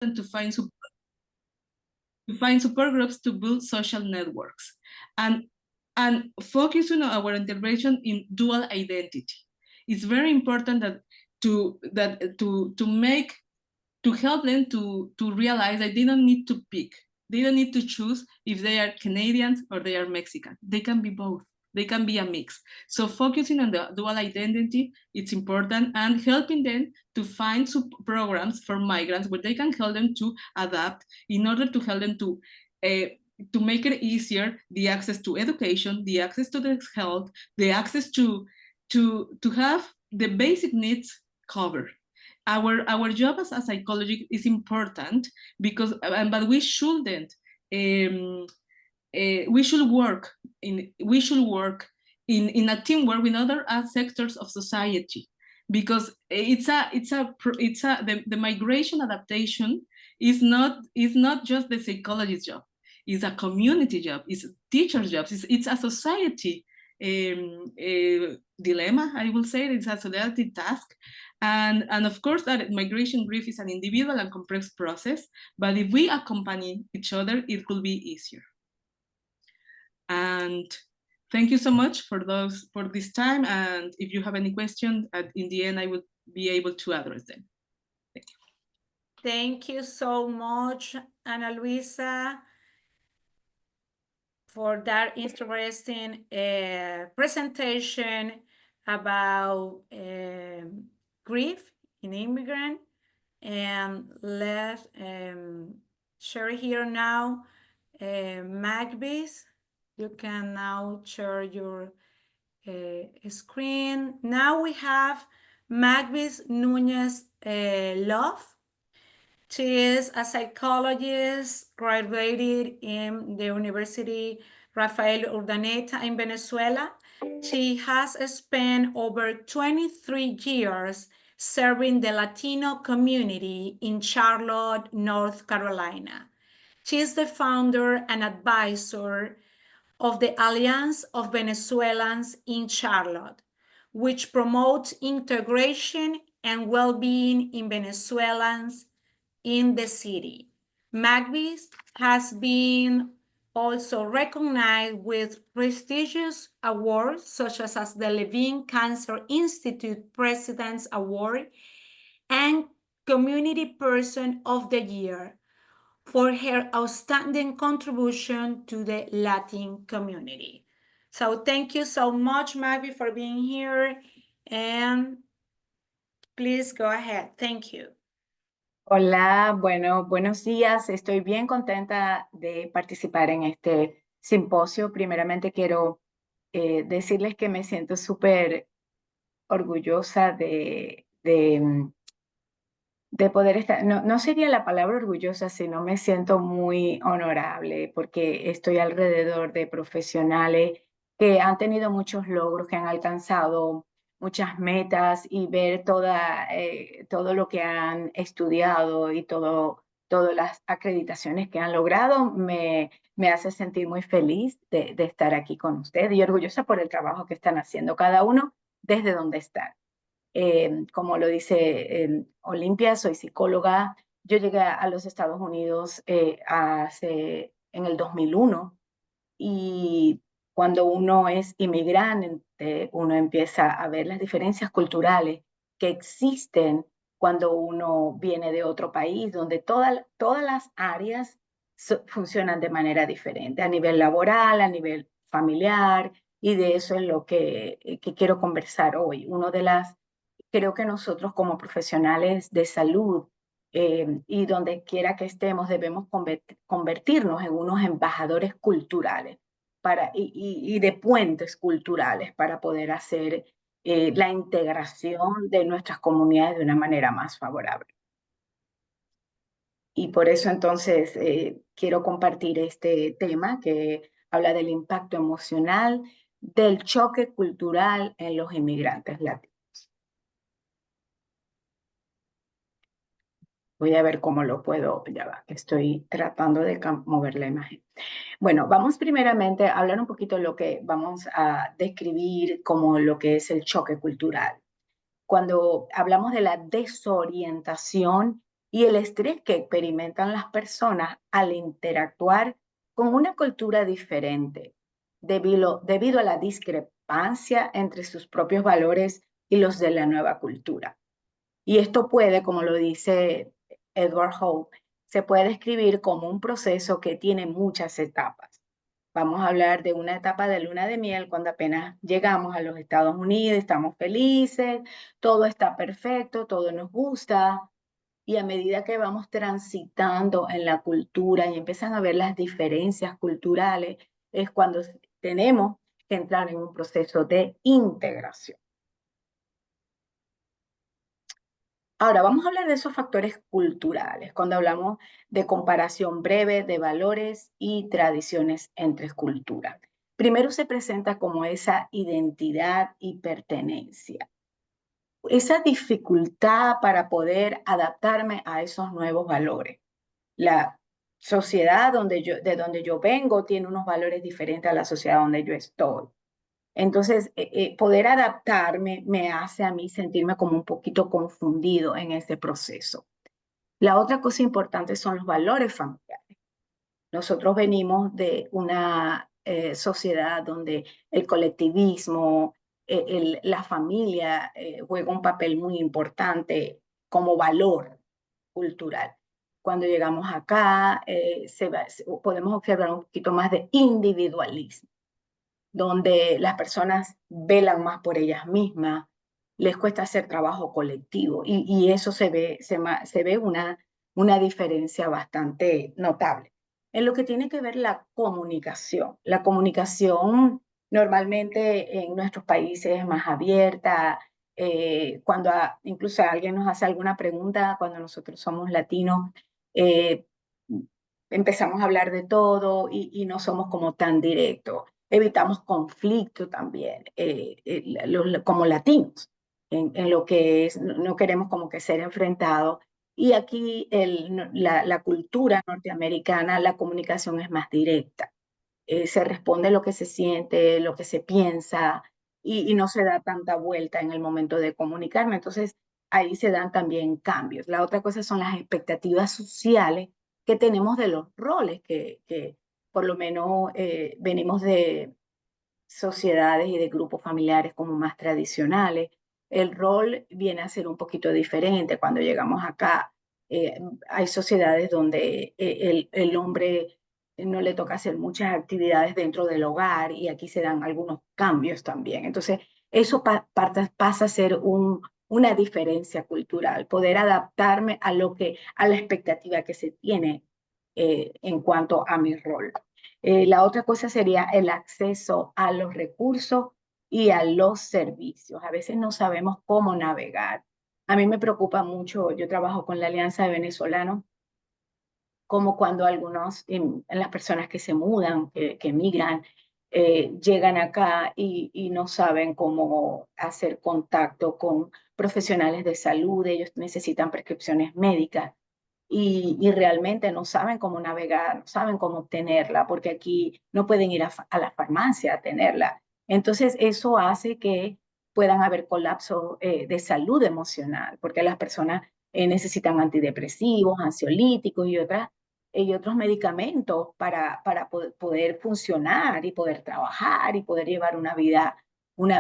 to find support groups to build social networks, and focus on our intervention in dual identity. It's very important to help them to realize that they don't need to pick. They don't need to choose if they are Canadians or they are Mexican. They can be both. They can be a mix. So focusing on the dual identity, it's important, and helping them to find programs for migrants where they can help them to adapt in order to help them to make it easier, the access to education, the access to the health, the access to have the basic needs covered. Our job as a psychologist is important because, but we shouldn't. We should work in a teamwork with other sectors of society, because the migration adaptation is not just the psychologist's job. It's a community job. It's a teacher's job. It's a society dilemma, I will say. It's a society task. And of course, that migration grief is an individual and complex process, but if we accompany each other, it will be easier. And thank you so much for this time. And if you have any questions, in the end, I will be able to address them. Thank you. Thank you so much, Ana Luisa, for that interesting presentation about grief in immigrant. And let's share here now Magbis. You can now share your screen. Now we have Magbis Nunez Love. She is a psychologist graduated in the University Rafael Urdaneta in Venezuela. She has spent over 23 years serving the Latino community in Charlotte, North Carolina. She is the founder and advisor of the Alliance of Venezuelans in Charlotte, which promotes integration and well-being in Venezuelans in the city. Magbis has been also recognized with prestigious awards such as the Levine Cancer Institute President's Award and Community Person of the Year for her outstanding contribution to the Latin community. So thank you so much, Magby, for being here, and please go ahead. Thank you. Hola, bueno, buenos días. Estoy bien contenta de participar en este simposio. Primeramente quiero decirles que me siento súper orgullosa de poder estar, no sería la palabra orgullosa, sino me siento muy honorable porque estoy alrededor de profesionales que han tenido muchos logros, que han alcanzado muchas metas, y ver todo lo que han estudiado y todas las acreditaciones que han logrado me hace sentir muy feliz de estar aquí con ustedes y orgullosa por el trabajo que están haciendo cada uno desde donde están. Como lo dice Olimpia, soy psicóloga. Yo llegué a los Estados Unidos en el 2001, y cuando uno es inmigrante, uno empieza a ver las diferencias culturales que existen cuando uno viene de otro país, donde todas las áreas funcionan de manera diferente, a nivel laboral, a nivel familiar, y de eso es lo que quiero conversar hoy. Creo que nosotros como profesionales de salud y donde quiera que estemos debemos convertirnos en unos embajadores culturales y de puentes culturales para poder hacer la integración de nuestras comunidades de una manera más favorable. Y por eso entonces quiero compartir este tema que habla del impacto emocional del choque cultural en los inmigrantes latinos. Voy a ver cómo lo puedo, ya va, que estoy tratando de mover la imagen. Bueno, vamos primeramente a hablar un poquito de lo que vamos a describir como lo que es el choque cultural. Cuando hablamos de la desorientación y el estrés que experimentan las personas al interactuar con una cultura diferente, debido a la discrepancia entre sus propios valores y los de la nueva cultura. Y esto puede, como lo dice Edward Hall, se puede describir como un proceso que tiene muchas etapas. Vamos a hablar de una etapa de luna de miel cuando apenas llegamos a los Estados Unidos, estamos felices, todo está perfecto, todo nos gusta, y a medida que vamos transitando en la cultura y empiezan a ver las diferencias culturales, es cuando tenemos que entrar en un proceso de integración. Ahora, vamos a hablar de esos factores culturales, cuando hablamos de comparación breve de valores y tradiciones entre culturas. Primero se presenta como esa identidad y pertenencia, esa dificultad para poder adaptarme a esos nuevos valores. La sociedad de donde yo vengo tiene unos valores diferentes a la sociedad donde yo estoy. Entonces, poder adaptarme me hace a mí sentirme como un poquito confundido en ese proceso. La otra cosa importante son los valores familiares. Nosotros venimos de una sociedad donde el colectivismo, la familia juega un papel muy importante como valor cultural. Cuando llegamos acá, podemos observar un poquito más de individualismo, donde las personas velan más por ellas mismas, les cuesta hacer trabajo colectivo y eso se ve una diferencia bastante notable. En lo que tiene que ver la comunicación normalmente en nuestros países es más abierta. Cuando incluso alguien nos hace alguna pregunta, cuando nosotros somos latinos, eh, empezamos a hablar de todo y no somos como tan directos. Evitamos conflicto también, como latinos, en lo que es, no queremos como que ser enfrentados. Y aquí la cultura norteamericana, la comunicación es más directa. Se responde lo que se siente, lo que se piensa, y no se da tanta vuelta en el momento de comunicarme. Entonces, ahí se dan también cambios. La otra cosa son las expectativas sociales que tenemos de los roles que por lo menos venimos de sociedades y de grupos familiares como más tradicionales. El rol viene a ser un poquito diferente cuando llegamos acá. Hay sociedades donde el hombre no le toca hacer muchas actividades dentro del hogar y aquí se dan algunos cambios también. Entonces, eso pasa a ser una diferencia cultural, poder adaptarme a la expectativa que se tiene en cuanto a mi rol. La otra cosa sería el acceso a los recursos y a los servicios. A veces no sabemos cómo navegar. A mí me preocupa mucho, yo trabajo con la Alianza de Venezolanos, como cuando algunos, en las personas que se mudan, que emigran, llegan acá y no saben cómo hacer contacto con profesionales de salud, ellos necesitan prescripciones médicas y realmente no saben cómo navegar, no saben cómo obtenerla, porque aquí no pueden ir a la farmacia a tenerla. Entonces, eso hace que puedan haber colapsos de salud emocional, porque las personas necesitan antidepresivos, ansiolíticos y otros medicamentos para poder funcionar y poder trabajar y poder llevar una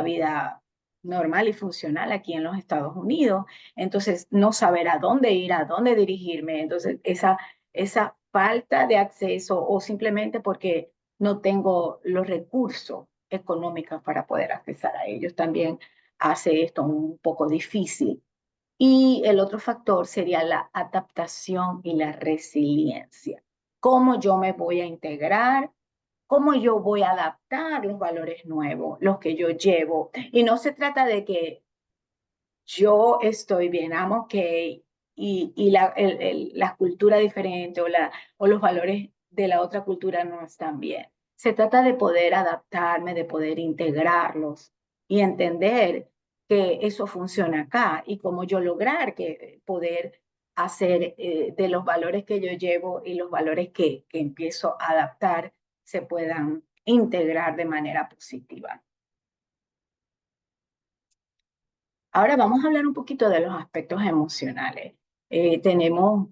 vida normal y funcional aquí en los Estados Unidos. Entonces, no saber a dónde ir, a dónde dirigirme. Entonces, esa falta de acceso o simplemente porque no tengo los recursos económicos para poder accesar a ellos también hace esto un poco difícil. Y el otro factor sería la adaptación y la resiliencia. ¿Cómo yo me voy a integrar? ¿Cómo yo voy a adaptar los valores nuevos, los que yo llevo? Y no se trata de que yo estoy bien, I'm okay, y la cultura diferente o los valores de la otra cultura no están bien. Se trata de poder adaptarme, de poder integrarlos y entender que eso funciona acá y cómo yo lograr que poder hacer de los valores que yo llevo y los valores que empiezo a adaptar se puedan integrar de manera positiva. Ahora vamos a hablar un poquito de los aspectos emocionales. Tenemos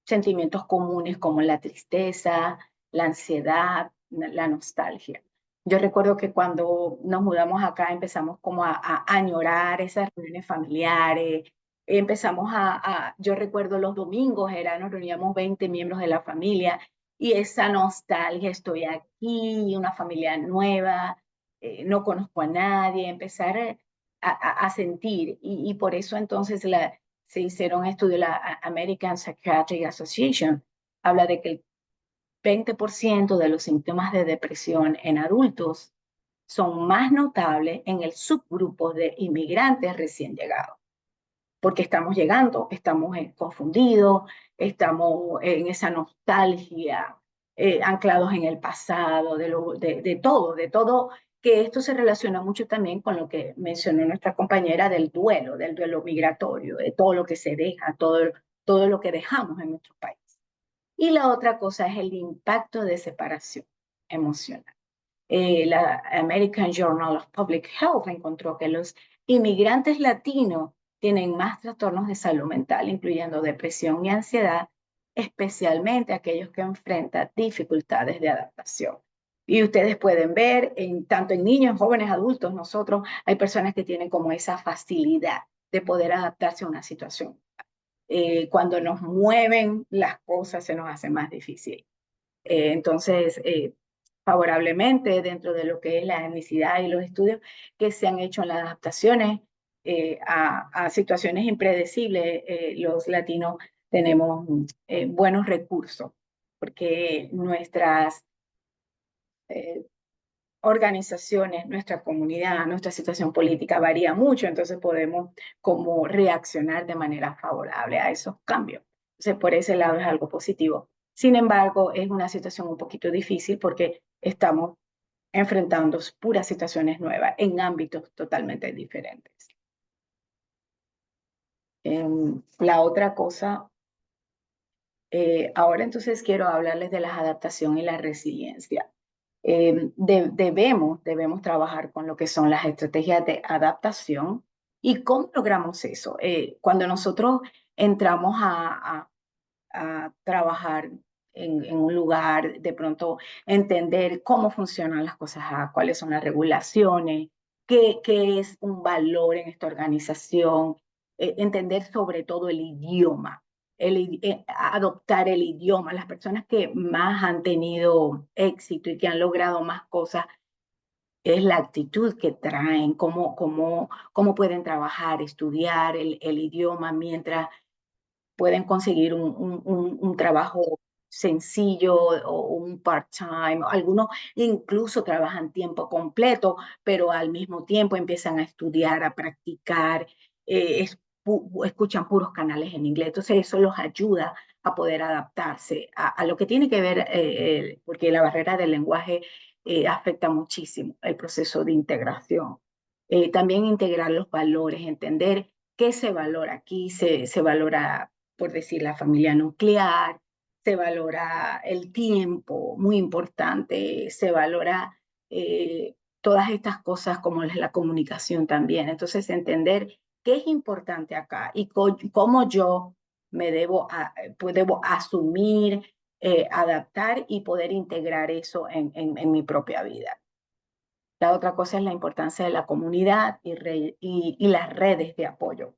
sentimientos comunes como la tristeza, la ansiedad, la nostalgia. Yo recuerdo que cuando nos mudamos acá empezamos como a añorar esas reuniones familiares, yo recuerdo los domingos, nos reuníamos 20 miembros de la familia y esa nostalgia, estoy aquí, una familia nueva, no conozco a nadie, empezar a sentir y por eso entonces se hicieron estudios, la American Psychiatric Association habla de que el 20% de los síntomas de depresión en adultos son más notables en el subgrupo de inmigrantes recién llegados, porque estamos llegando, estamos confundidos, estamos en esa nostalgia, anclados en el pasado, de todo, que esto se relaciona mucho también con lo que mencionó nuestra compañera del duelo migratorio, de todo lo que se deja, todo lo que dejamos en nuestro país. Y la otra cosa es el impacto de separación emocional. La American Journal of Public Health encontró que los inmigrantes latinos tienen más trastornos de salud mental, incluyendo depresión y ansiedad, especialmente aquellos que enfrentan dificultades de adaptación. Y ustedes pueden ver, tanto en niños, jóvenes, adultos, nosotros, hay personas que tienen como esa facilidad de poder adaptarse a una situación. Cuando nos mueven las cosas se nos hace más difícil. Entonces, favorablemente dentro de lo que es la etnicidad y los estudios que se han hecho en las adaptaciones a situaciones impredecibles, los latinos tenemos buenos recursos, porque nuestras organizaciones, nuestra comunidad, nuestra situación política varía mucho, entonces podemos como reaccionar de manera favorable a esos cambios. Entonces, por ese lado es algo positivo. Sin embargo, es una situación un poquito difícil porque estamos enfrentando puras situaciones nuevas en ámbitos totalmente diferentes. La otra cosa, ahora entonces quiero hablarles de la adaptación y la resiliencia. Debemos trabajar con lo que son las estrategias de adaptación. ¿Y cómo logramos eso? Cuando nosotros entramos a trabajar en un lugar, de pronto entender cómo funcionan las cosas, cuáles son las regulaciones, qué es un valor en esta organización, entender sobre todo el idioma, adoptar el idioma. Las personas que más han tenido éxito y que han logrado más cosas es la actitud que traen, cómo pueden trabajar, estudiar el idioma mientras pueden conseguir un trabajo sencillo o un part-time. Algunos incluso trabajan tiempo completo, pero al mismo tiempo empiezan a estudiar, a practicar, escuchan puros canales en inglés. Entonces eso los ayuda a poder adaptarse a lo que tiene que ver, porque la barrera del lenguaje afecta muchísimo el proceso de integración. También integrar los valores, entender qué se valora aquí, se valora, por decir, la familia nuclear, se valora el tiempo, muy importante, se valora todas estas cosas como la comunicación también. Entonces, entender qué es importante acá y cómo yo me debo asumir, adaptar y poder integrar eso en mi propia vida. La otra cosa es la importancia de la comunidad y las redes de apoyo.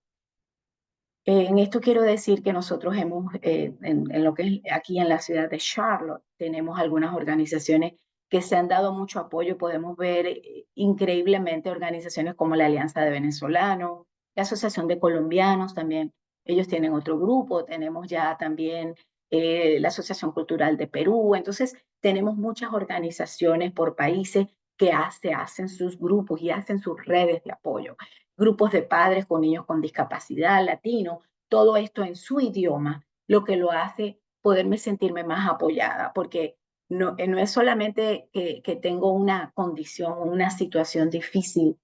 En esto quiero decir que nosotros en lo que es aquí en la ciudad de Charlotte, tenemos algunas organizaciones que se han dado mucho apoyo. Podemos ver increíblemente organizaciones como la Alianza de Venezolanos, la Asociación de Colombianos también. Ellos tienen otro grupo, tenemos ya también la Asociación Cultural de Perú. Entonces, tenemos muchas organizaciones por países que hacen sus grupos y hacen sus redes de apoyo. Grupos de padres con niños con discapacidad, latinos, todo esto en su idioma, lo que lo hace poderme sentirme más apoyada, porque no es solamente que tengo una condición, una situación difícil,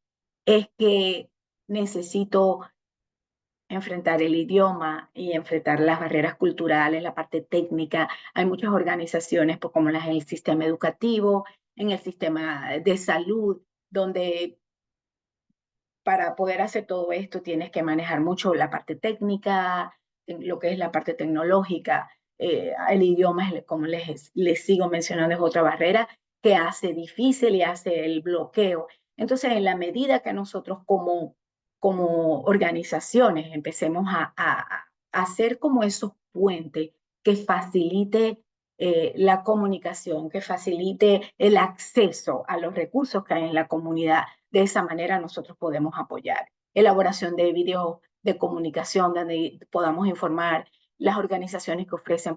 es que necesito enfrentar el idioma y enfrentar las barreras culturales, la parte técnica. Hay muchas organizaciones, pues, como las en el sistema educativo, en el sistema de salud, donde para poder hacer todo esto tienes que manejar mucho la parte técnica, lo que es la parte tecnológica. el idioma, como les sigo mencionando, es otra barrera que hace difícil y hace el bloqueo. Entonces, en la medida que nosotros como organizaciones empecemos a hacer como esos puentes que facilite la comunicación, que facilite el acceso a los recursos que hay en la comunidad, de esa manera nosotros podemos apoyar. Elaboración de videos de comunicación donde podamos informar las organizaciones que ofrecen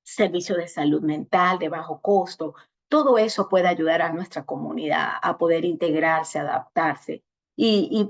servicios de salud mental de bajo costo. Todo eso puede ayudar a nuestra comunidad a poder integrarse, adaptarse y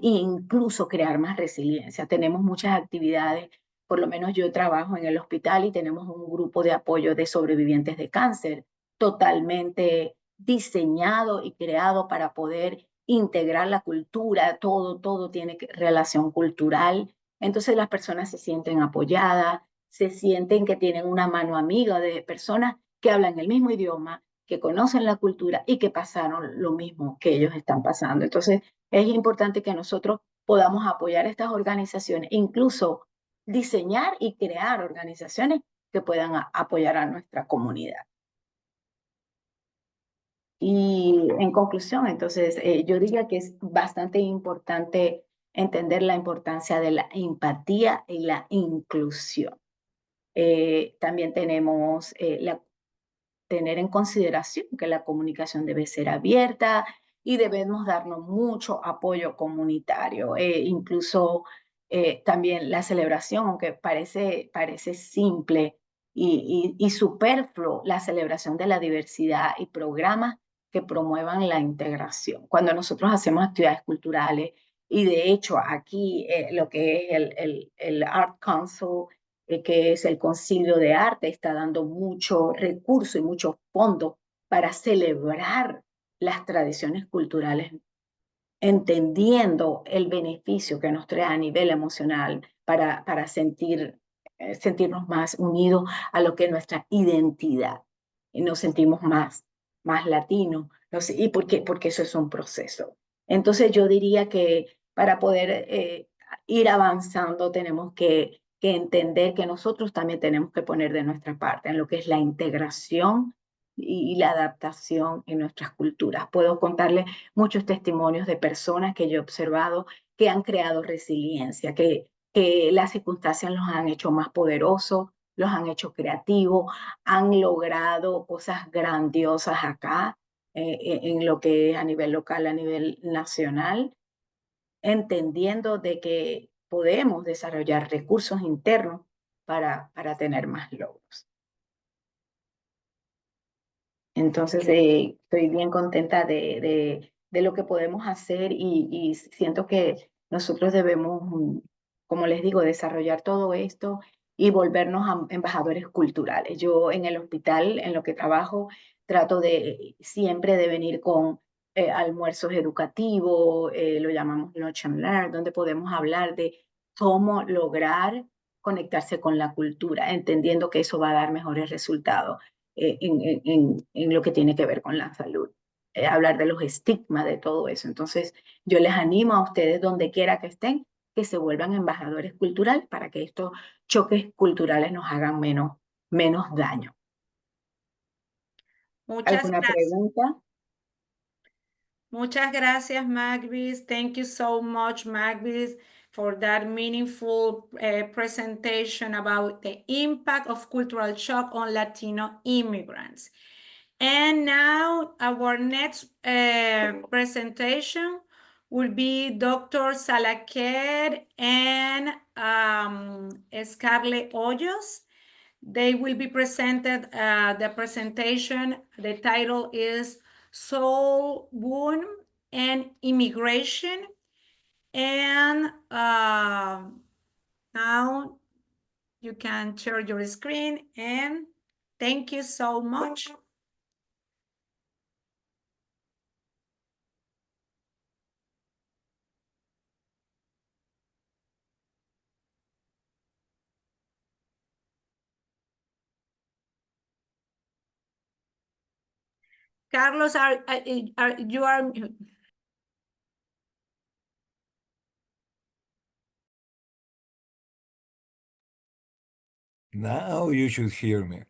incluso crear más resiliencia. Tenemos muchas actividades, por lo menos yo trabajo en el hospital y tenemos un grupo de apoyo de sobrevivientes de cáncer totalmente diseñado y creado para poder integrar la cultura, todo tiene relación cultural. Entonces las personas se sienten apoyadas, se sienten que tienen una mano amiga de personas que hablan el mismo idioma, que conocen la cultura y que pasaron lo mismo que ellos están pasando. Entonces, es importante que nosotros podamos apoyar estas organizaciones, incluso diseñar y crear organizaciones que puedan apoyar a nuestra comunidad. Y en conclusión, entonces, yo diría que es bastante importante entender la importancia de la empatía y la inclusión. También tenemos tener en consideración que la comunicación debe ser abierta y debemos darnos mucho apoyo comunitario. Incluso también la celebración, aunque parece simple y superfluo, la celebración de la diversidad y programas que promuevan la integración. Cuando nosotros hacemos actividades culturales, y de hecho aquí lo que es el Art Council, que es el Concilio de Arte, está dando mucho recurso y muchos fondos para celebrar las tradiciones culturales, entendiendo el beneficio que nos trae a nivel emocional para sentirnos más unidos a lo que es nuestra identidad. Y nos sentimos más latinos, y porque eso es un proceso. Entonces yo diría que para poder ir avanzando tenemos que entender que nosotros también tenemos que poner de nuestra parte en lo que es la integración y la adaptación en nuestras culturas. Puedo contarles muchos testimonios de personas que yo he observado que han creado resiliencia, que las circunstancias los han hecho más poderosos, los han hecho creativos, han logrado cosas grandiosas acá, en lo que es a nivel local, a nivel nacional, entendiendo de que podemos desarrollar recursos internos para tener más logros. Entonces, estoy bien contenta de lo que podemos hacer y siento que nosotros debemos, como les digo, desarrollar todo esto y volvernos embajadores culturales. Yo en el hospital, en lo que trabajo, trato de siempre de venir con almuerzos educativos, lo llamamos Lunch and Learn, donde podemos hablar de cómo lograr conectarse con la cultura, entendiendo que eso va a dar mejores resultados en lo que tiene que ver con la salud. Hablar de los estigmas de todo eso. Entonces, yo les animo a ustedes, donde quiera que estén, que se vuelvan embajadores culturales para que estos choques culturales nos hagan menos daño. Muchas ¿Alguna gracias. pregunta? Muchas gracias, Magbis. Thank you so much, Magbis, for that meaningful presentation about the impact of cultural shock on Latino immigrants. And now our next presentation will be Dr. Salaquer and Scarlett Hoyos. They will be presented, the presentation, the title is Soul Wound and Immigration. And now you can share your screen, and thank you so much. Carlos, you are Now you should hear me.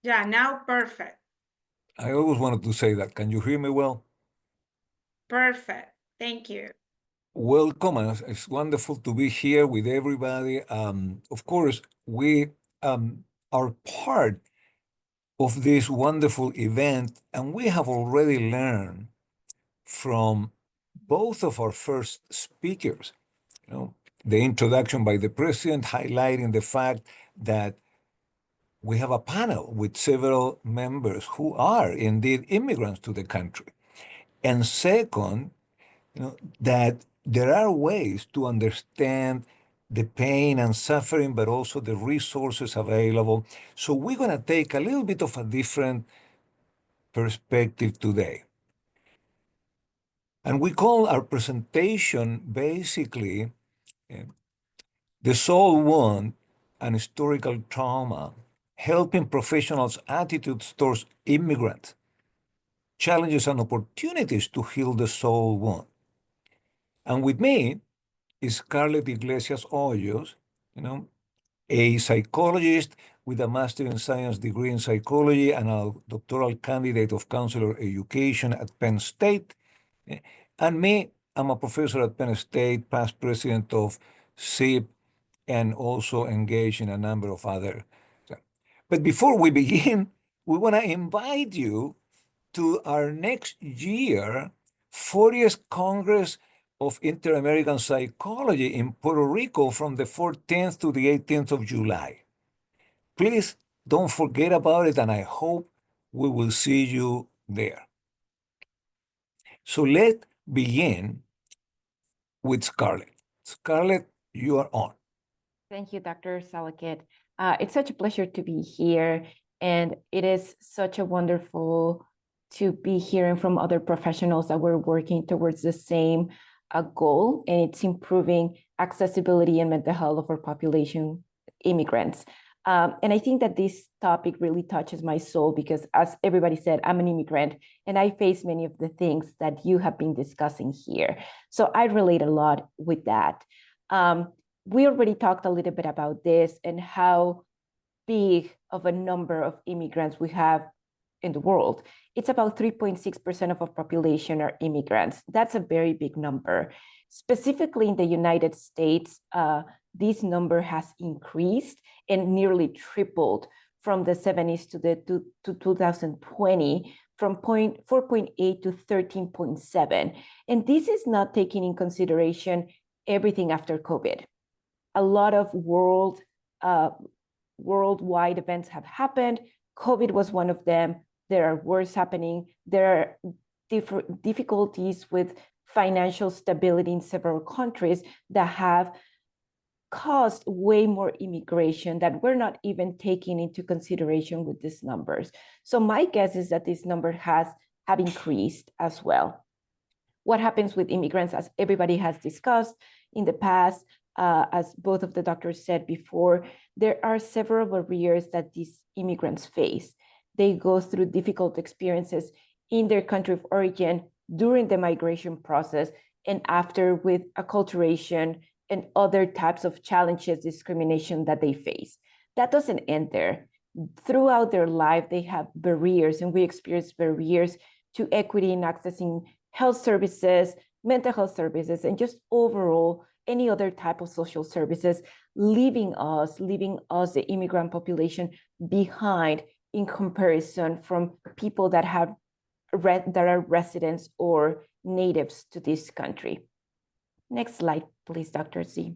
Yeah, now perfect. I always wanted to say that. Can you hear me well? Perfect. Thank you. Welcome, and it's wonderful to be here with everybody. Of course, we are part of this wonderful event, and we have already learned from both of our first speakers. You know, the introduction by the president highlighting the fact that we have a panel with several members who are indeed immigrants to the country. And second, that there are ways to understand the pain and suffering, but also the resources available. So we're going to take a little bit of a different perspective today. And we call our presentation basically The Soul Wound and Historical Trauma, helping professionals' attitudes towards immigrants, challenges and opportunities to heal the soul wound. And with me is Scarlett Iglesias Hoyos, a psychologist with a Master in Science degree in psychology and a doctoral candidate of counselor education at Penn State. And me, I'm a professor at Penn State, past president of SIP, and also engaged in a number of other. But before we begin, we want to invite you to our next year 40th Congress of Inter-American Psychology in Puerto Rico from the 14th to the 18th of July. Please don't forget about it, and I hope we will see you there. So let's begin with Scarlett. Scarlett, you are on. Thank you, Dr. Salakit. It's such a pleasure to be here, and it is such a wonderful to be hearing from other professionals that we're working towards the same goal, and it's improving accessibility and mental health of our population, immigrants. And I think that this topic really touches my soul because, as everybody said, I'm an immigrant and I face many of the things that you have been discussing here. So I relate a lot with that. We already talked a little bit about this and how big of a number of immigrants we have in the world. It's about 3.6% of our population are immigrants. That's a very big number. Specifically in the United States, this number has increased and nearly tripled from the 70s to 2020, from 4.8 to 13.7. And this is not taking in consideration everything after COVID. A lot of worldwide events have happened. COVID was one of them. There are wars happening. There are difficulties with financial stability in several countries that have caused way more immigration that we're not even taking into consideration with these numbers. So my guess is that this number have increased as well. What happens with immigrants, as everybody has discussed in the past, as both of the doctors said before, there are several barriers that these immigrants face. They go through difficult experiences in their country of origin during the migration process and after, with acculturation and other types of challenges, discrimination that they face. That doesn't end there. Throughout their life, they have barriers, and we experience barriers to equity in accessing health services, mental health services, and just overall any other type of social services, leaving us, the immigrant population, behind in comparison from people that are residents or natives to this country. Next slide, please, Dr. Z.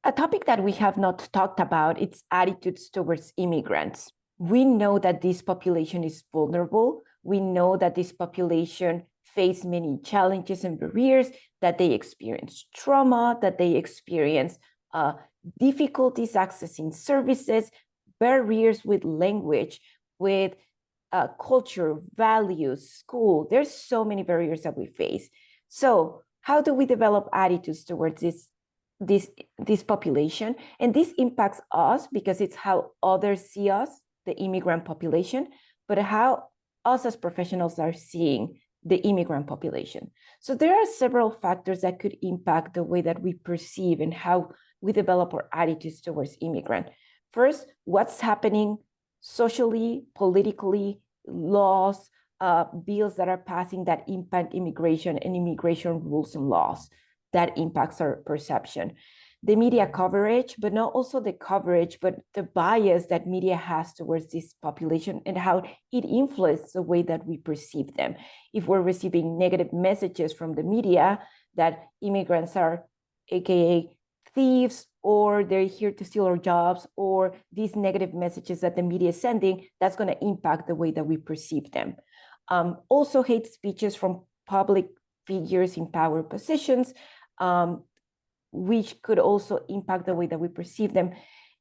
A topic that we have not talked about is attitudes towards immigrants. We know that this population is vulnerable. We know that this population face many challenges and barriers, that they experience trauma, that they experience difficulties accessing services, barriers with language, with culture, values, school. There's so many barriers that we face. So how do we develop attitudes towards this population? And this impacts us because it's how others see us, the immigrant population, but how us as professionals are seeing the immigrant population. So there are several factors that could impact the way that we perceive and how we develop our attitudes towards immigrant. First, what's happening socially, politically, laws, bills that are passing that impact immigration and immigration rules and laws that impacts our perception. The media coverage, but not also the coverage, but the bias that media has towards this population and how it influences the way that we perceive them. If we're receiving negative messages from the media that immigrants are AKA thieves, or they're here to steal our jobs, or these negative messages that the media is sending, that's going to impact the way that we perceive them. Also hate speeches from public figures in power positions, which could also impact the way that we perceive them.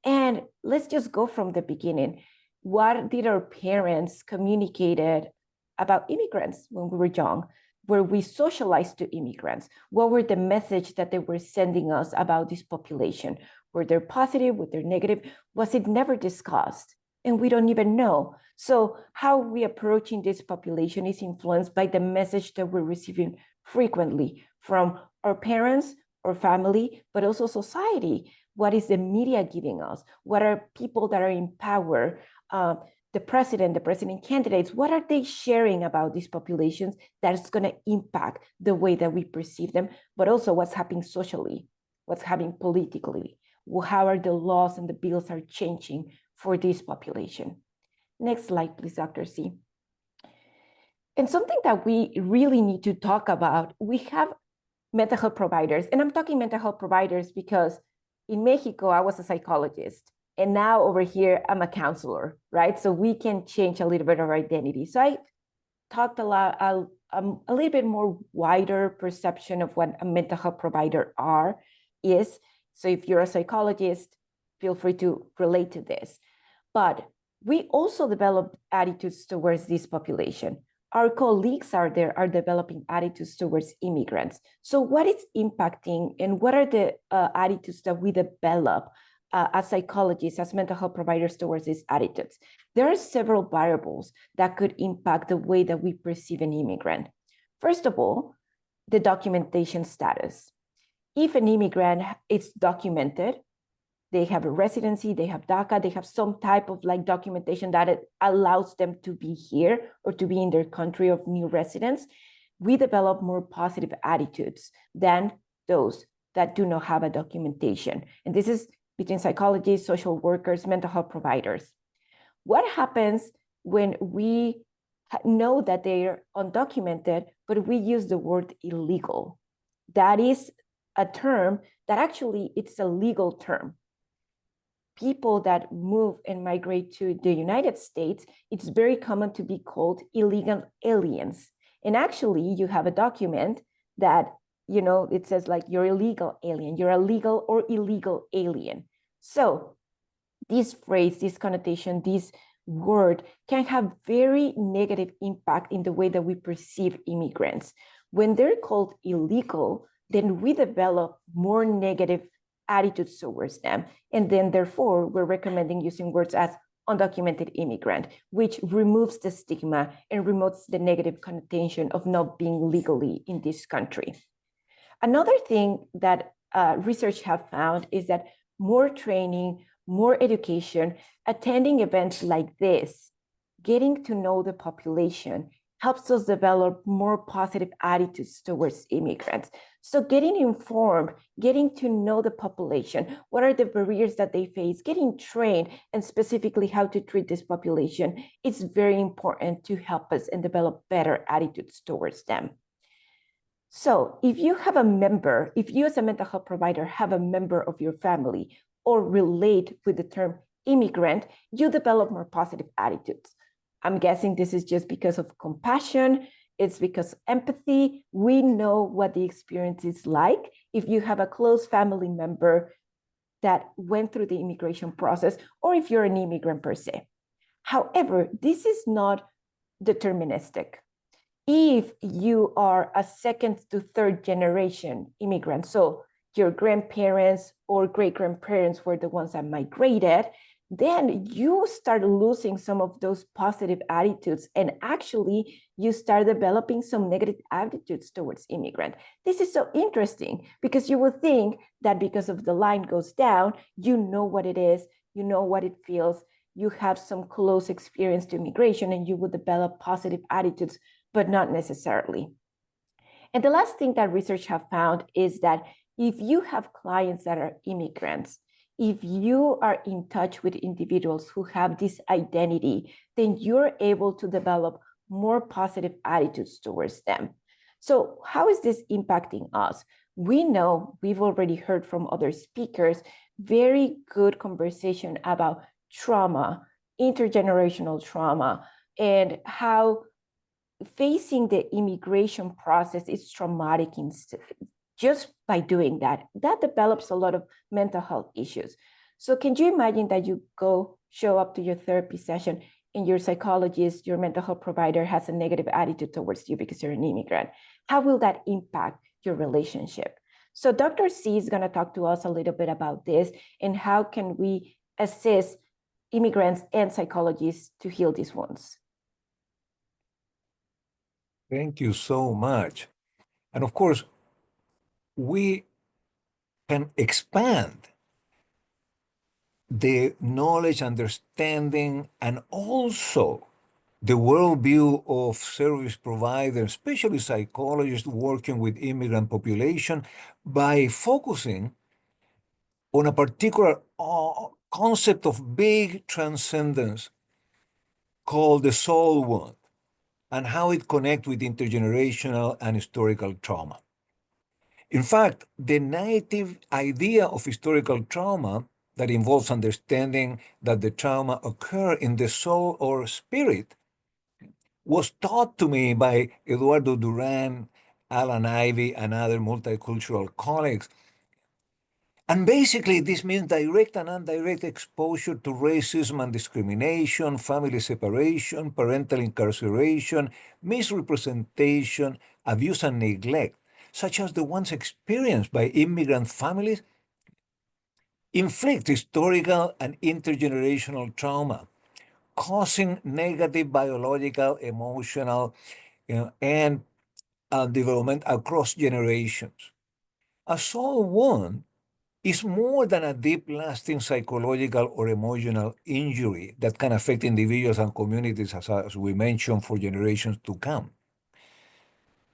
And let's just go from the beginning. What did our parents communicated about immigrants when we were young? Were we socialized to immigrants? What were the message that they were sending us about this population? Were they positive? Were they negative? Was it never discussed? And we don't even know. So how we approaching this population is influenced by the message that we're receiving frequently from our parents, or family, but also society. What is the media giving us? What are people that are in power? The president candidates, what are they sharing about these populations that's going to impact the way that we perceive them, but also what's happening socially, what's happening politically, how are the laws and the bills are changing for this population. Next slide, please, Dr. C. And something that we really need to talk about, we have mental health providers. And I'm talking mental health providers because in Mexico, I was a psychologist. And now over here, I'm a counselor, right? So we can change a little bit of our identity. So I talked a little bit more wider perception of what a mental health provider is. So if you're a psychologist, feel free to relate to this. But we also develop attitudes towards this population. Our colleagues are developing attitudes towards immigrants. So what is impacting and what are the attitudes that we develop as psychologists, as mental health providers towards these attitudes? There are several variables that could impact the way that we perceive an immigrant. First of all, the documentation status. If an immigrant is documented, they have a residency, they have DACA, they have some type of documentation that it allows them to be here or to be in their country of new residence, we develop more positive attitudes than those that do not have a documentation. And this is between psychologists, social workers, mental health providers. What happens when we know that they're undocumented, but we use the word illegal? That is a term that actually it's a legal term. People that move and migrate to the United States, it's very common to be called illegal aliens. And actually, you have a document that, it says you're illegal alien, you're a legal or illegal alien. So this phrase, this connotation, this word can have very negative impact in the way that we perceive immigrants. When they're called illegal, then we develop more negative attitudes towards them. And then therefore, we're recommending using words as undocumented immigrant, which removes the stigma and removes the negative connotation of not being legally in this country. Another thing that research have found is that more training, more education, attending events like this, getting to know the population helps us develop more positive attitudes towards immigrants. So getting informed, getting to know the population, what are the barriers that they face, getting trained, and specifically how to treat this population, it's very important to help us and develop better attitudes towards them. So if you have a member, if you as a mental health provider have a member of your family or relate with the term immigrant, you develop more positive attitudes. I'm guessing this is just because of compassion. It's because empathy. We know what the experience is like if you have a close family member that went through the immigration process, or if you're an immigrant per se. However, this is not deterministic. If you are a second to third generation immigrant, so your grandparents or great-grandparents were the ones that migrated, then you start losing some of those positive attitudes, and actually you start developing some negative attitudes towards immigrant. This is so interesting because you would think that because of the line goes down, you know what it is, you know what it feels, you have some close experience to immigration, and you would develop positive attitudes, but not necessarily. And the last thing that research have found is that if you have clients that are immigrants, if you are in touch with individuals who have this identity, then you're able to develop more positive attitudes towards them. So how is this impacting us? We know, we've already heard from other speakers, very good conversation about trauma, intergenerational trauma, and how facing the immigration process is traumatic just by doing that. That develops a lot of mental health issues. So can you imagine that you show up to your therapy session and your psychologist, your mental health provider has a negative attitude towards you because you're an immigrant? How will that impact your relationship? So Dr. C is going to talk to us a little bit about this and how can we assist immigrants and psychologists to heal these wounds. Thank you so much. And of course, we can expand the knowledge, understanding, and also the worldview of service providers, especially psychologists working with immigrant population, by focusing on a particular concept of big transcendence called the soul wound and how it connects with intergenerational and historical trauma. In fact, the native idea of historical trauma that involves understanding that the trauma occurred in the soul or spirit was taught to me by Eduardo Duran, Alan Ivey, and other multicultural colleagues. And basically, this means direct and indirect exposure to racism and discrimination, family separation, parental incarceration, misrepresentation, abuse, and neglect, such as the ones experienced by immigrant families, inflict historical and intergenerational trauma, causing negative biological, emotional, and development across generations. A soul wound is more than a deep, lasting psychological or emotional injury that can affect individuals and communities, as we mentioned, for generations to come.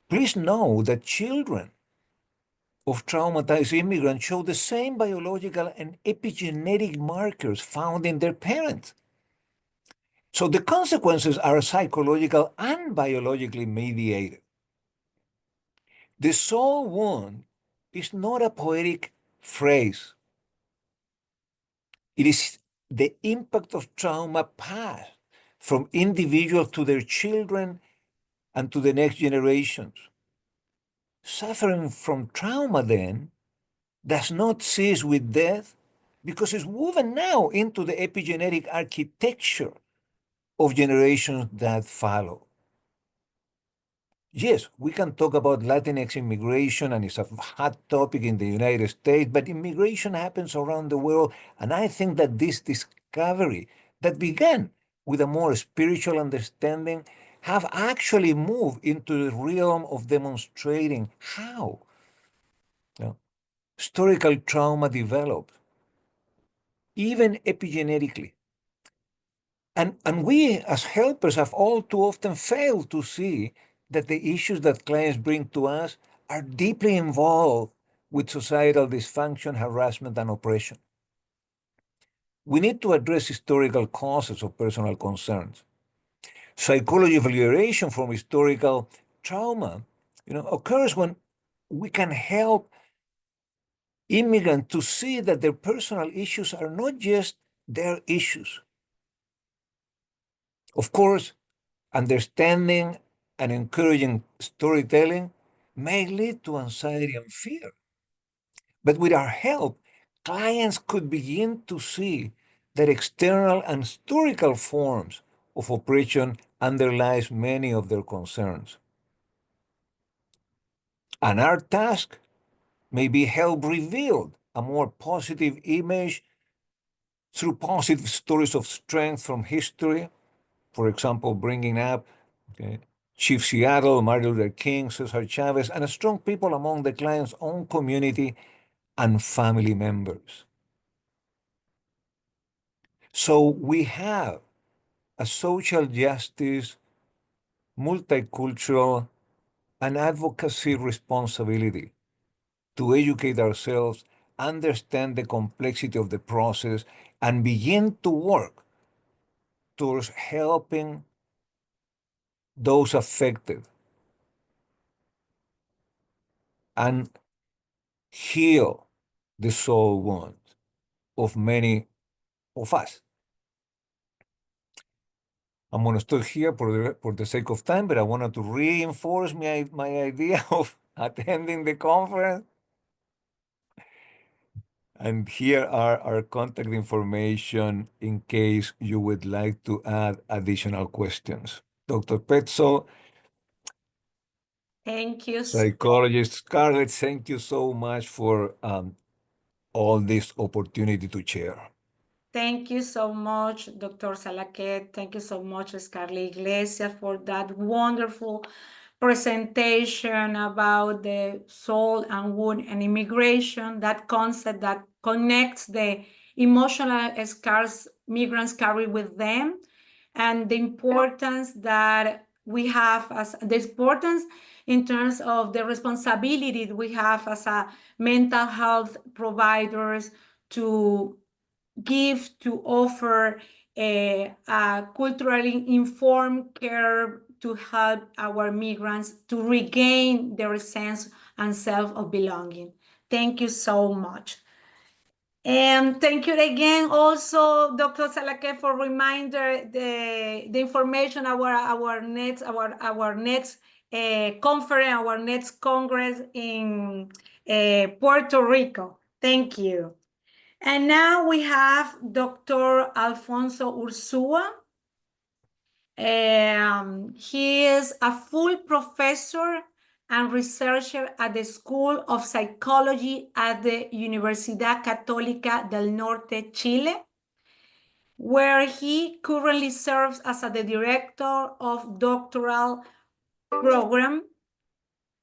Please know that children of traumatized immigrants show the same biological and epigenetic markers found in their parents. So the consequences are psychological and biologically mediated. The soul wound is not a poetic phrase. It is the impact of trauma passed from individuals to their children and to the next generations. Suffering from trauma, then, does not cease with death because it's woven now into the epigenetic architecture of generations that follow. Yes, we can talk about Latinx immigration, and it's a hot topic in the United States, but immigration happens around the world. And I think that this discovery that began with a more spiritual understanding have actually moved into the realm of demonstrating how historical trauma developed, even epigenetically. And we as helpers have all too often failed to see that the issues that clients bring to us are deeply involved with societal dysfunction, harassment, and oppression. We need to address historical causes of personal concerns. Psychology of liberation from historical trauma, occurs when we can help immigrants to see that their personal issues are not just their issues. Of course, understanding and encouraging storytelling may lead to anxiety and fear. But with our help, clients could begin to see that external and historical forms of oppression underlies many of their concerns. And our task may be help reveal a more positive image through positive stories of strength from history, for example, bringing up Chief Seattle, Martin Luther King, Cesar Chavez, and strong people among the client's own community and family members. So we have a social justice, multicultural, and advocacy responsibility to educate ourselves, understand the complexity of the process, and begin to work towards helping those affected and heal the soul wounds of many of us. I'm going to stop here for the sake of time, but I wanted to reinforce my idea of attending the conference. And here are our contact information in case you would like to add additional questions. Dr. Petzo, Thank you. psychologist Scarlett, thank you so much for all this opportunity to share. Thank you so much, Dr. Salaquet. Thank you so much, Scarlett Iglesias, for that wonderful presentation about the soul and wound and immigration, that concept that connects the emotional scars migrants carry with them, and the importance that we have as the importance in terms of the responsibility we have as a mental health providers to give, to offer a culturally informed care to help our migrants to regain their sense and self of belonging. Thank you so much. And thank you again also, Dr. Salaquet, for reminder the information our next conference, our next Congress in Puerto Rico. Thank you. And now we have Dr. Alfonso Ursua. He is a full professor and researcher at the School of Psychology at the Universidad Católica del Norte, Chile, where he currently serves as the director of doctoral program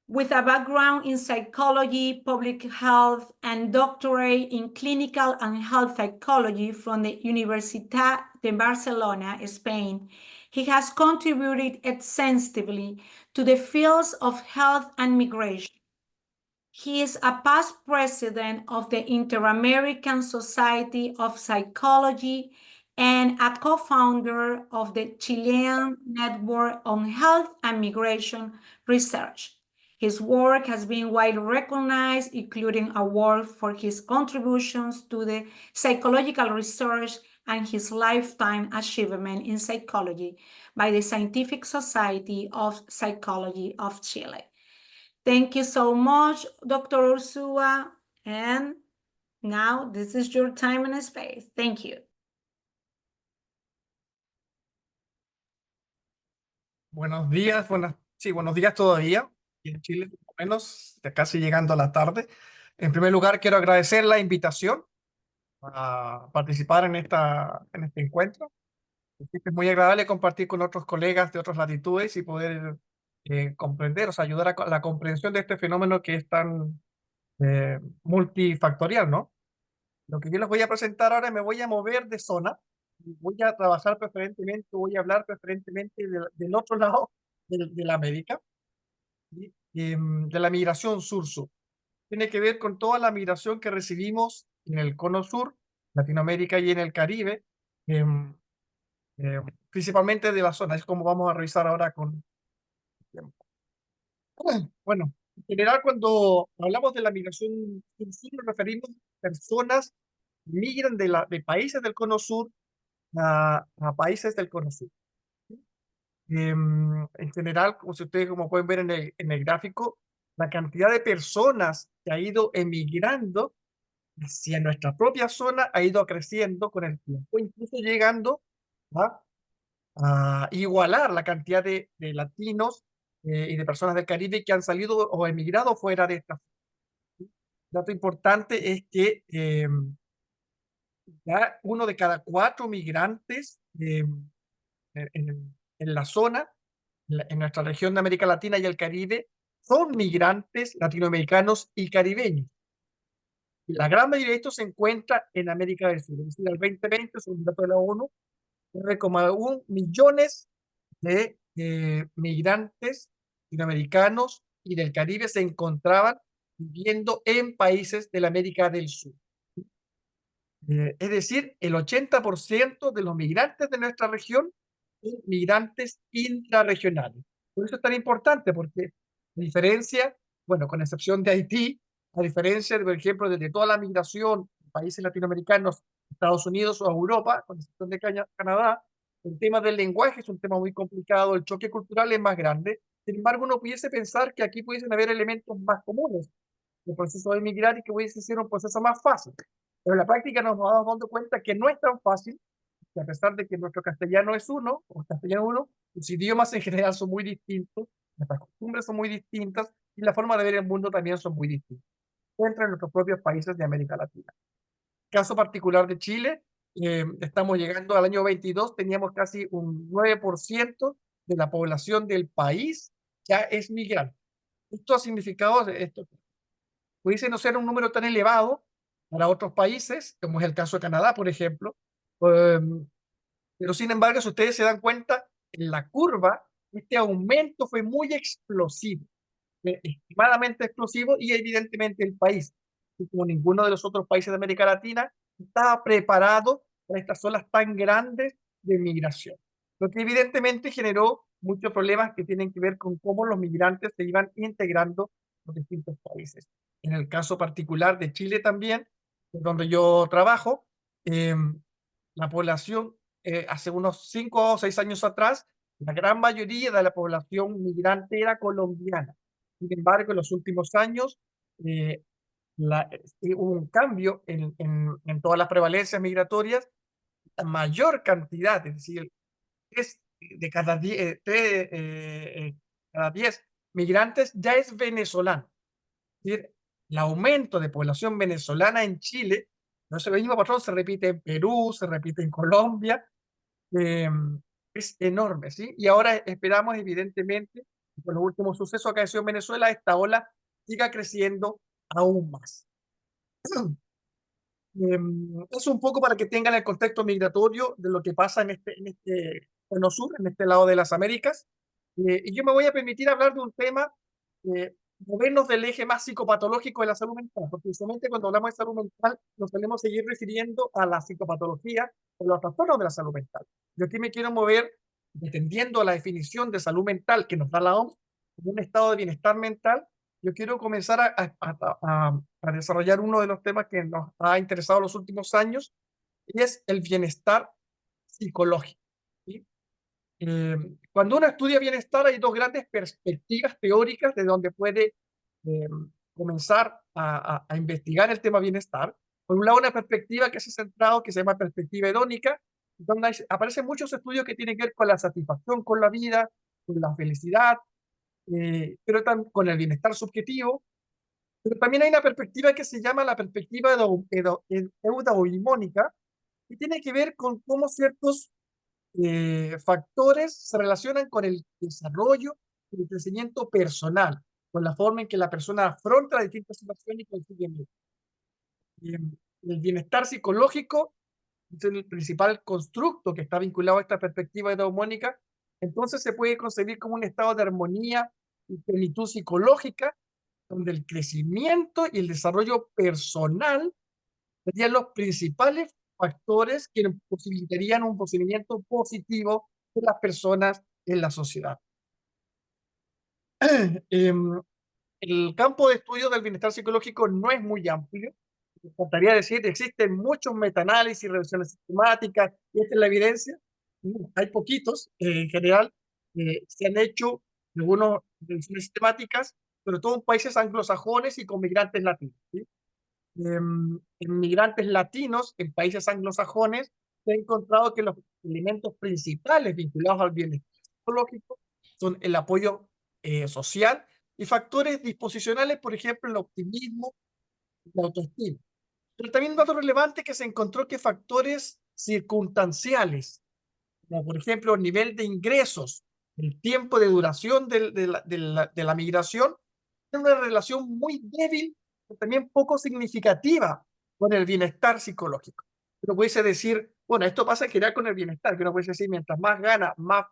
with a background in psychology, public health, and doctorate in clinical and health psychology from the Universitat de Barcelona, Spain. He has contributed extensively to the fields of health and migration. He is a past president of the Inter-American Society of Psychology and a co-founder of the Chilean Network on Health and Migration Research. His work has been widely recognized, including awards for his contributions to the psychological research and his lifetime achievement in psychology by the Scientific Society of Psychology of Chile. Thank you so much, Dr. Ursua. And now this is your time and space. Thank you. Buenos días, buenos días todavía. En Chile, por lo menos, ya casi llegando a la tarde. En primer lugar, quiero agradecer la invitación a participar en este encuentro. Es muy agradable compartir con otros colegas de otras latitudes y poder comprender, o sea, ayudar a la comprensión de este fenómeno que es tan multifactorial, ¿no? Lo que yo les voy a presentar ahora, me voy a mover de zona, voy a trabajar preferentemente, voy a hablar preferentemente del otro lado de la América, de la migración sur-sur. Tiene que ver con toda la migración que recibimos en el Cono Sur, Latinoamérica y en el Caribe, principalmente de la zona. Es como vamos a revisar ahora con tiempo. Bueno, en general, cuando hablamos de la migración sur-sur, nos referimos a personas que migran de países del Cono Sur a países del Cono Sur. En general, como ustedes pueden ver en el gráfico, la cantidad de personas que ha ido emigrando hacia nuestra propia zona ha ido creciendo con el tiempo, incluso llegando a igualar la cantidad de latinos y de personas del Caribe que han salido o emigrado fuera de esta zona. Dato importante es que ya 1 de cada 4 migrantes en la zona, en nuestra región de América Latina y el Caribe, son migrantes latinoamericanos y caribeños. Y la gran mayoría de estos se encuentra en América del Sur. Es decir, al 2020, según el dato de la ONU, 9,1 millones de migrantes latinoamericanos y del Caribe se encontraban viviendo en países de la América del Sur. Es decir, el 80% de los migrantes de nuestra región son migrantes intrarregionales. Por eso es tan importante, porque a diferencia, bueno, con excepción de Haití, a diferencia, por ejemplo, de toda la migración de países latinoamericanos, Estados Unidos o Europa, con excepción de Canadá, el tema del lenguaje es un tema muy complicado, el choque cultural es más grande. Sin embargo, uno pudiese pensar que aquí pudiesen haber elementos más comunes del proceso de migrar y que pudiese ser un proceso más fácil. Pero en la práctica nos vamos dando cuenta que no es tan fácil, que a pesar de que nuestro castellano es uno, o castellano uno, los idiomas en general son muy distintos, nuestras costumbres son muy distintas y la forma de ver el mundo también son muy distintas entre nuestros propios países de América Latina. Caso particular de Chile, estamos llegando al año 22, teníamos casi un 9% de la población del país ya es migrante. Esto ha significado, esto pudiese no ser un número tan elevado para otros países, como es el caso de Canadá, por ejemplo, pero sin embargo, si ustedes se dan cuenta, en la curva, este aumento fue muy explosivo, extremadamente explosivo, y evidentemente el país, como ninguno de los otros países de América Latina, estaba preparado para estas olas tan grandes de migración, lo que evidentemente generó muchos problemas que tienen que ver con cómo los migrantes se iban integrando en los distintos países. En el caso particular de Chile también, donde yo trabajo, la población hace unos 5 o 6 años atrás, la gran mayoría de la población migrante era colombiana. Sin embargo, en los últimos años hubo un cambio en todas las prevalencias migratorias. La mayor cantidad, es decir, 3 de cada 10, cada 10 migrantes ya es venezolano. Es decir, el aumento de población venezolana en Chile, no ese mismo patrón se repite en Perú, se repite en Colombia, es enorme, ¿sí? Y ahora esperamos, evidentemente, con los últimos sucesos que ha sido en Venezuela, esta ola siga creciendo aún más. Es un poco para que tengan el contexto migratorio de lo que pasa en este cono sur, en este lado de las Américas. Y yo me voy a permitir hablar de un tema, movernos del eje más psicopatológico de la salud mental, porque usualmente cuando hablamos de salud mental nos solemos seguir refiriendo a la psicopatología o los trastornos de la salud mental. Yo aquí me quiero mover, dependiendo de la definición de salud mental que nos da la OMS, como un estado de bienestar mental. Yo quiero comenzar a desarrollar uno de los temas que nos ha interesado los últimos años, y es el bienestar psicológico, ¿sí? Cuando uno estudia bienestar, hay dos grandes perspectivas teóricas de donde puede eh, comenzar a investigar el tema bienestar. Por un lado, una perspectiva que se ha centrado, que se llama perspectiva hedónica, donde aparecen muchos estudios que tienen que ver con la satisfacción con la vida, con la felicidad, pero también con el bienestar subjetivo. Pero también hay una perspectiva que se llama la perspectiva eudaimónica, que tiene que ver con cómo ciertos factores se relacionan con el desarrollo y el crecimiento personal, con la forma en que la persona afronta las distintas situaciones y consigue metas. El bienestar psicológico es el principal constructo que está vinculado a esta perspectiva eudaimónica. Entonces se puede concebir como un estado de armonía y plenitud psicológica, donde el crecimiento y el desarrollo personal serían los principales factores que posibilitarían un funcionamiento positivo de las personas en la sociedad. El campo de estudio del bienestar psicológico no es muy amplio. Me gustaría decir que existen muchos metaanálisis, revisiones sistemáticas, y esta es la evidencia. Hay poquitos, en general, se han hecho algunas revisiones sistemáticas, sobre todo en países anglosajones y con migrantes latinos, ¿sí? En migrantes latinos en países anglosajones se ha encontrado que los elementos principales vinculados al bienestar psicológico son el apoyo social y factores disposicionales, por ejemplo, el optimismo y la autoestima. Pero también un dato relevante que se encontró que factores circunstanciales, como por ejemplo el nivel de ingresos, el tiempo de duración de la migración, tiene una relación muy débil, pero también poco significativa con el bienestar psicológico. Uno pudiese decir, bueno, esto pasa en general con el bienestar, que uno puede decir, mientras más gana, más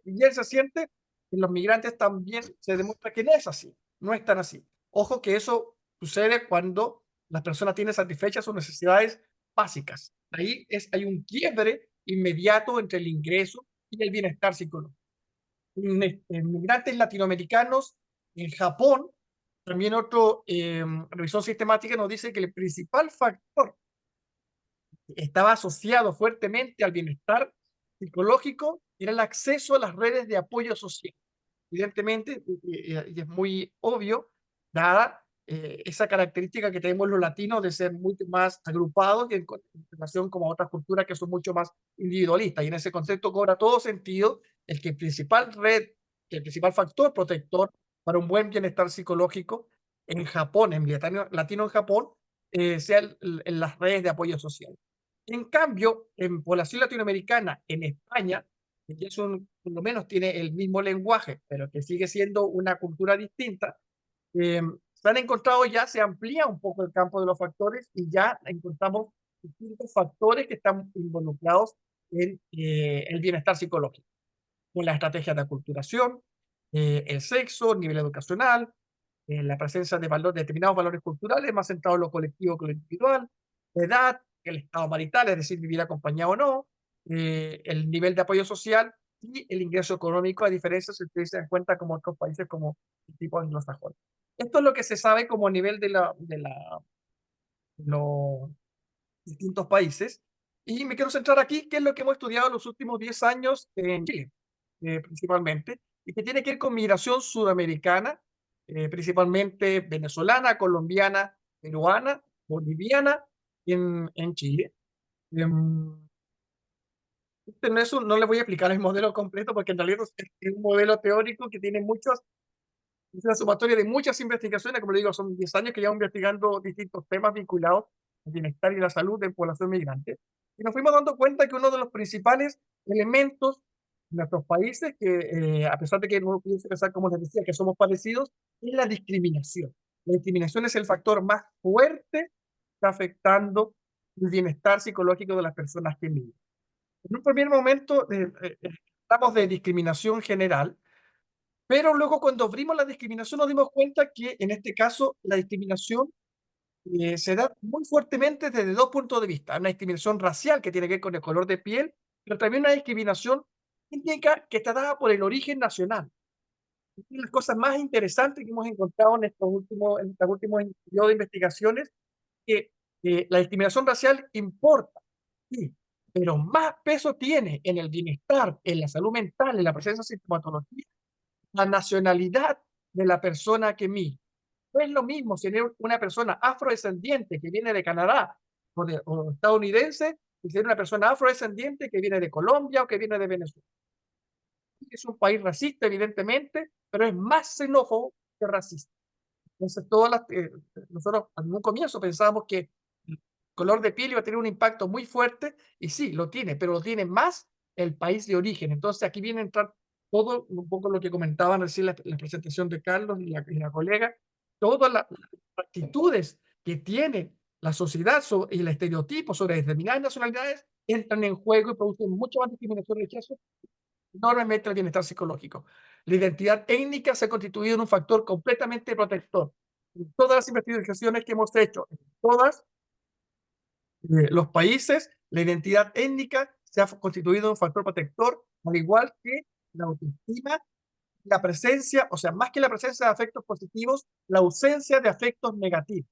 bien se siente, en los migrantes también se demuestra que no es así, no es tan así. Ojo que eso sucede cuando las personas tienen satisfechas sus necesidades básicas. Ahí hay un quiebre inmediato entre el ingreso y el bienestar psicológico. En migrantes latinoamericanos, en Japón, también otro revisión sistemática nos dice que el principal factor que estaba asociado fuertemente al bienestar psicológico era el acceso a las redes de apoyo social. Evidentemente, y es muy obvio, dada esa característica que tenemos los latinos de ser mucho más agrupados en relación con otras culturas que son mucho más individualistas. Y en ese contexto cobra todo sentido el que el principal factor protector para un buen bienestar psicológico en Japón, en latino en Japón, sea en las redes de apoyo social. En cambio, en población latinoamericana, en España, que es por lo menos tiene el mismo lenguaje, pero que sigue siendo una cultura distinta, se han encontrado ya, se amplía un poco el campo de los factores y ya encontramos distintos factores que están involucrados en el bienestar psicológico, con las estrategias de aculturación, el sexo, el nivel educacional, la presencia de determinados valores culturales más centrados en lo colectivo que lo individual, la edad, el estado marital, es decir, vivir acompañado o no, el nivel de apoyo social y el ingreso económico, a diferencia si ustedes se dan cuenta como otros países como el tipo anglosajón. Esto es lo que se sabe como nivel de los distintos países. Y me quiero centrar aquí, que es lo que hemos estudiado en los últimos 10 años en Chile, principalmente, y que tiene que ver con migración sudamericana, principalmente venezolana, colombiana, peruana, boliviana, en Chile. No les voy a explicar el modelo completo porque en realidad es un modelo teórico que tiene es una sumatoria de muchas investigaciones, como le digo, son 10 años que llevamos investigando distintos temas vinculados al bienestar y la salud de población migrante. Y nos fuimos dando cuenta que uno de los principales elementos en nuestros países, que a pesar de que no pudiese pensar, como les decía, que somos parecidos, es la discriminación. La discriminación es el factor más fuerte que está afectando el bienestar psicológico de las personas que migran. En un primer momento hablamos de discriminación general, pero luego cuando abrimos la discriminación nos dimos cuenta que en este caso la discriminación se da muy fuertemente desde dos puntos de vista. Una discriminación racial que tiene que ver con el color de piel, pero también una discriminación étnica que está dada por el origen nacional. Una de las cosas más interesantes que hemos encontrado en estos últimos periodos de investigaciones que la discriminación racial importa, sí, pero más peso tiene en el bienestar, en la salud mental, en la presencia de sintomatología, la nacionalidad de la persona que migra. No es lo mismo ser una persona afrodescendiente que viene de Canadá o estadounidense que ser una persona afrodescendiente que viene de Colombia o que viene de Venezuela. Es un país racista, evidentemente, pero es más xenófobo que racista. Entonces, nosotros en un comienzo pensábamos que el color de piel iba a tener un impacto muy fuerte, y sí, lo tiene, pero lo tiene más el país de origen. Entonces, aquí viene a entrar todo un poco lo que comentaban recién la presentación de Carlos y la colega, todas las actitudes que tiene la sociedad y el estereotipo sobre determinadas nacionalidades entran en juego y producen mucha más discriminación y rechazo, enormemente el bienestar psicológico. La identidad étnica se ha constituido en un factor completamente protector. En todas las investigaciones que hemos hecho, en todos los países, la identidad étnica se ha constituido en un factor protector, al igual que la autoestima, la presencia, o sea, más que la presencia de afectos positivos, la ausencia de afectos negativos.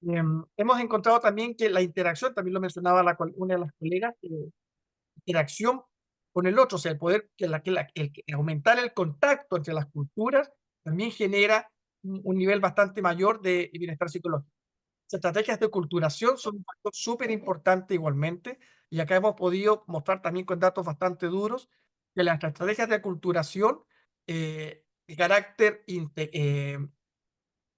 Hemos encontrado también que la interacción, también lo mencionaba una de las colegas, interacción con el otro, o sea, el poder, aumentar el contacto entre las culturas también genera un nivel bastante mayor de bienestar psicológico. Las estrategias de culturación son un factor súper importante igualmente, y acá hemos podido mostrar también con datos bastante duros que las estrategias de culturación de carácter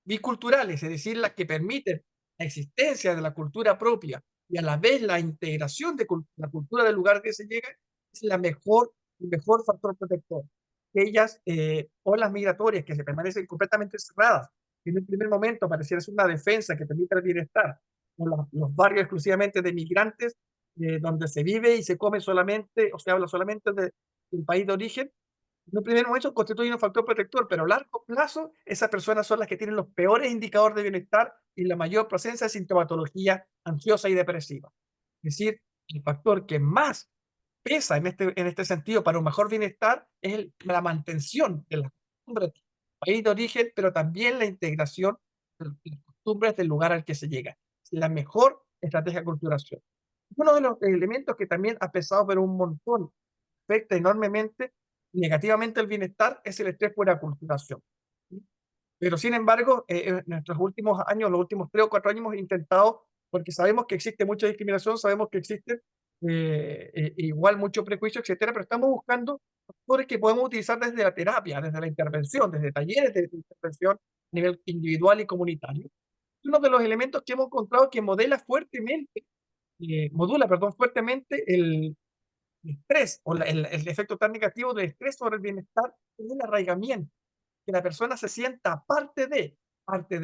biculturales, es decir, las que permiten la existencia de la cultura propia y a la vez la integración de la cultura del lugar que se llega es el mejor factor protector. Aquellas olas migratorias que se permanecen completamente cerradas, que en un primer momento pareciera ser una defensa que permite el bienestar, o los barrios exclusivamente de migrantes, donde se vive y se come solamente, o se habla solamente del país de origen, en un primer momento constituye un factor protector, pero a largo plazo esas personas son las que tienen los peores indicadores de bienestar y la mayor presencia de sintomatología ansiosa y depresiva. Es decir, el factor que más pesa en este sentido para un mejor bienestar es la mantención de las costumbres del país de origen, pero también la integración de las costumbres del lugar al que se llega. Es la mejor estrategia de culturación. Uno de los elementos que también ha pesado, pero un montón, afecta enormemente negativamente el bienestar, es el estrés por aculturación. Pero sin embargo, en nuestros últimos años, los últimos 3 o 4 años, hemos intentado, porque sabemos que existe mucha discriminación, sabemos que existe igual mucho prejuicio, etcétera, pero estamos buscando factores que podemos utilizar desde la terapia, desde la intervención, desde talleres de intervención a nivel individual y comunitario. Uno de los elementos que hemos encontrado que modula fuertemente el estrés o el efecto tan negativo del estrés sobre el bienestar es el arraigamiento, que la persona se sienta parte de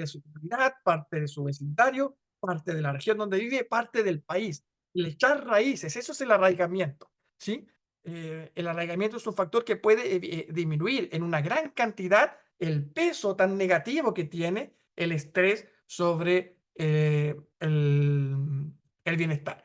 su comunidad, parte de su vecindario, parte de la región donde vive, parte del país. El echar raíces, eso es el arraigamiento, ¿sí? El arraigamiento es un factor que puede disminuir en una gran cantidad el peso tan negativo que tiene el estrés sobre el bienestar.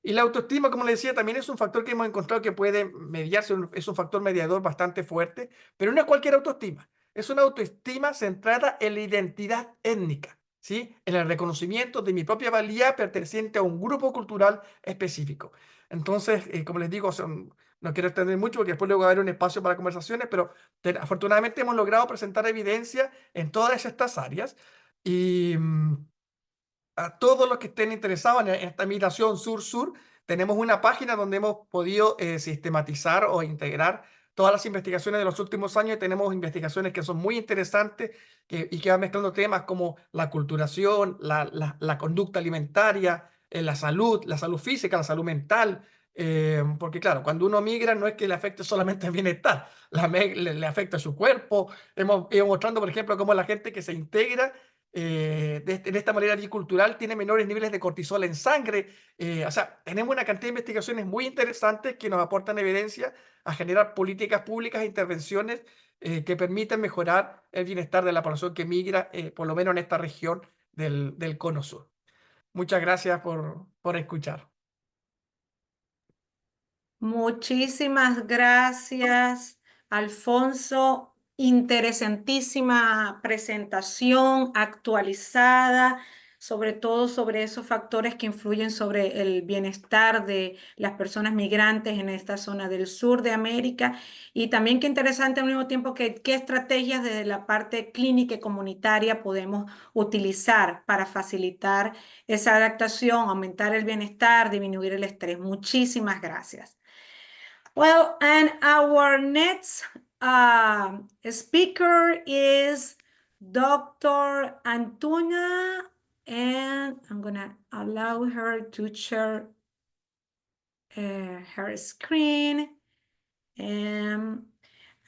Y la autoestima, como le decía, también es un factor que hemos encontrado que puede mediarse, es un factor mediador bastante fuerte, pero no es cualquier autoestima. Es una autoestima centrada en la identidad étnica, ¿sí? En el reconocimiento de mi propia valía perteneciente a un grupo cultural específico. Entonces, como les digo, no quiero extender mucho porque después luego va a haber un espacio para conversaciones, pero afortunadamente hemos logrado presentar evidencia en todas estas áreas y a todos los que estén interesados en esta migración sur-sur, tenemos una página donde hemos podido sistematizar o integrar todas las investigaciones de los últimos años. Tenemos investigaciones que son muy interesantes y que van mezclando temas como la aculturación, la conducta alimentaria, la salud física, la salud mental. Porque claro, cuando uno migra no es que le afecte solamente el bienestar, le afecta su cuerpo. Hemos ido mostrando, por ejemplo, cómo la gente que se integra de esta manera bicultural tiene menores niveles de cortisol en sangre. O sea, tenemos una cantidad de investigaciones muy interesantes que nos aportan evidencia a generar políticas públicas e intervenciones que permiten mejorar el bienestar de la población que migra, por lo menos en esta región del Cono Sur. Muchas gracias por escuchar. Muchísimas gracias, Alfonso. Interesantísima presentación actualizada, sobre todo sobre esos factores que influyen sobre el bienestar de las personas migrantes en esta zona del sur de América. Y también qué interesante al mismo tiempo qué estrategias desde la parte clínica y comunitaria podemos utilizar para facilitar esa adaptación, aumentar el bienestar, disminuir el estrés. Muchísimas gracias. Well, and our next speaker is Dr. Antuna, and I'm gonna allow her to share her screen. I'm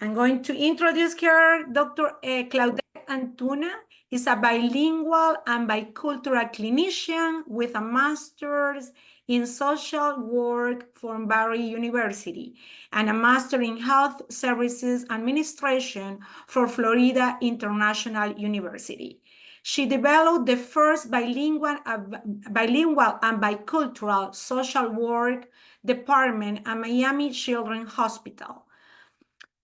going to introduce her. Dr. Claudette Antuna is a bilingual and bicultural clinician with a master's in social work from Barry University and a master in health services administration for Florida International University. She developed the first bilingual and bicultural social work department at Miami Children's Hospital.